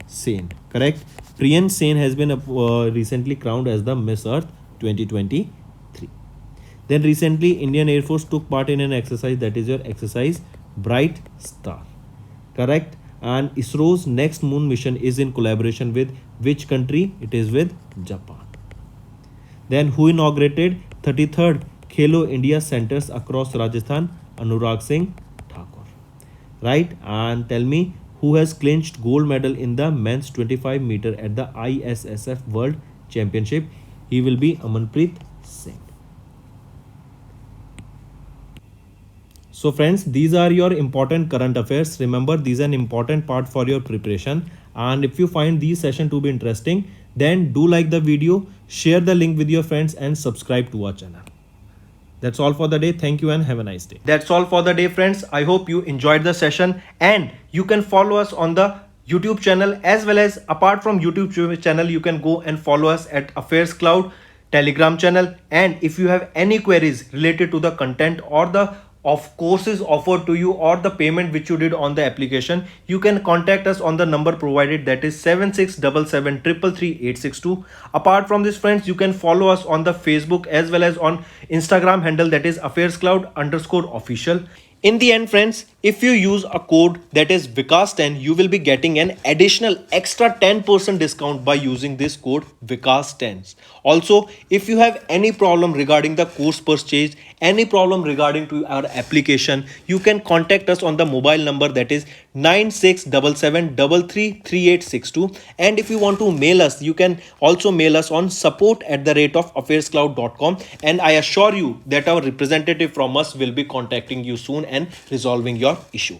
Sen. Correct. Priyan Sen has been recently crowned as the Miss Earth 2023. Then recently Indian Air Force took part in an exercise, that is your exercise Bright Star. Correct. And ISRO's next moon mission is in collaboration with which country? It is with Japan. Then who inaugurated 33rd Khelo India centers across Rajasthan? Anurag Singh Thakur. Right? And tell me who has clinched gold medal in the men's 25 meter at the ISSF World Championship? He will be Amanpreet Singh. So friends, these are your important current affairs. Remember, these are an important part for your preparation. And if you find these session to be interesting, then do like the video, share the link with your friends and subscribe to our channel. That's all for the day. Thank you and have a nice day. That's all for the day, friends. I hope you enjoyed the session, and you can follow us on the YouTube channel, as well as apart from YouTube channel, you can go and follow us at AffairsCloud Telegram channel. And if you have any queries related to the content or the courses offered to you or the payment which you did on the application, you can contact us on the number provided, that is 7677333862. Apart from this, friends, you can follow us on the Facebook as well as on Instagram handle, that is AffairsCloud_official. In the end, friends, if you use a code that is Vikas10, you will be getting an additional extra 10% discount by using this code Vikas10. Also, if you have any problem regarding the course purchase, any problem regarding to our application, you can contact us on the mobile number, that is 9677333862. And if you want to mail us, you can also mail us on support@affairscloud.com, and I assure you that our representative from us will be contacting you soon and resolving your issue.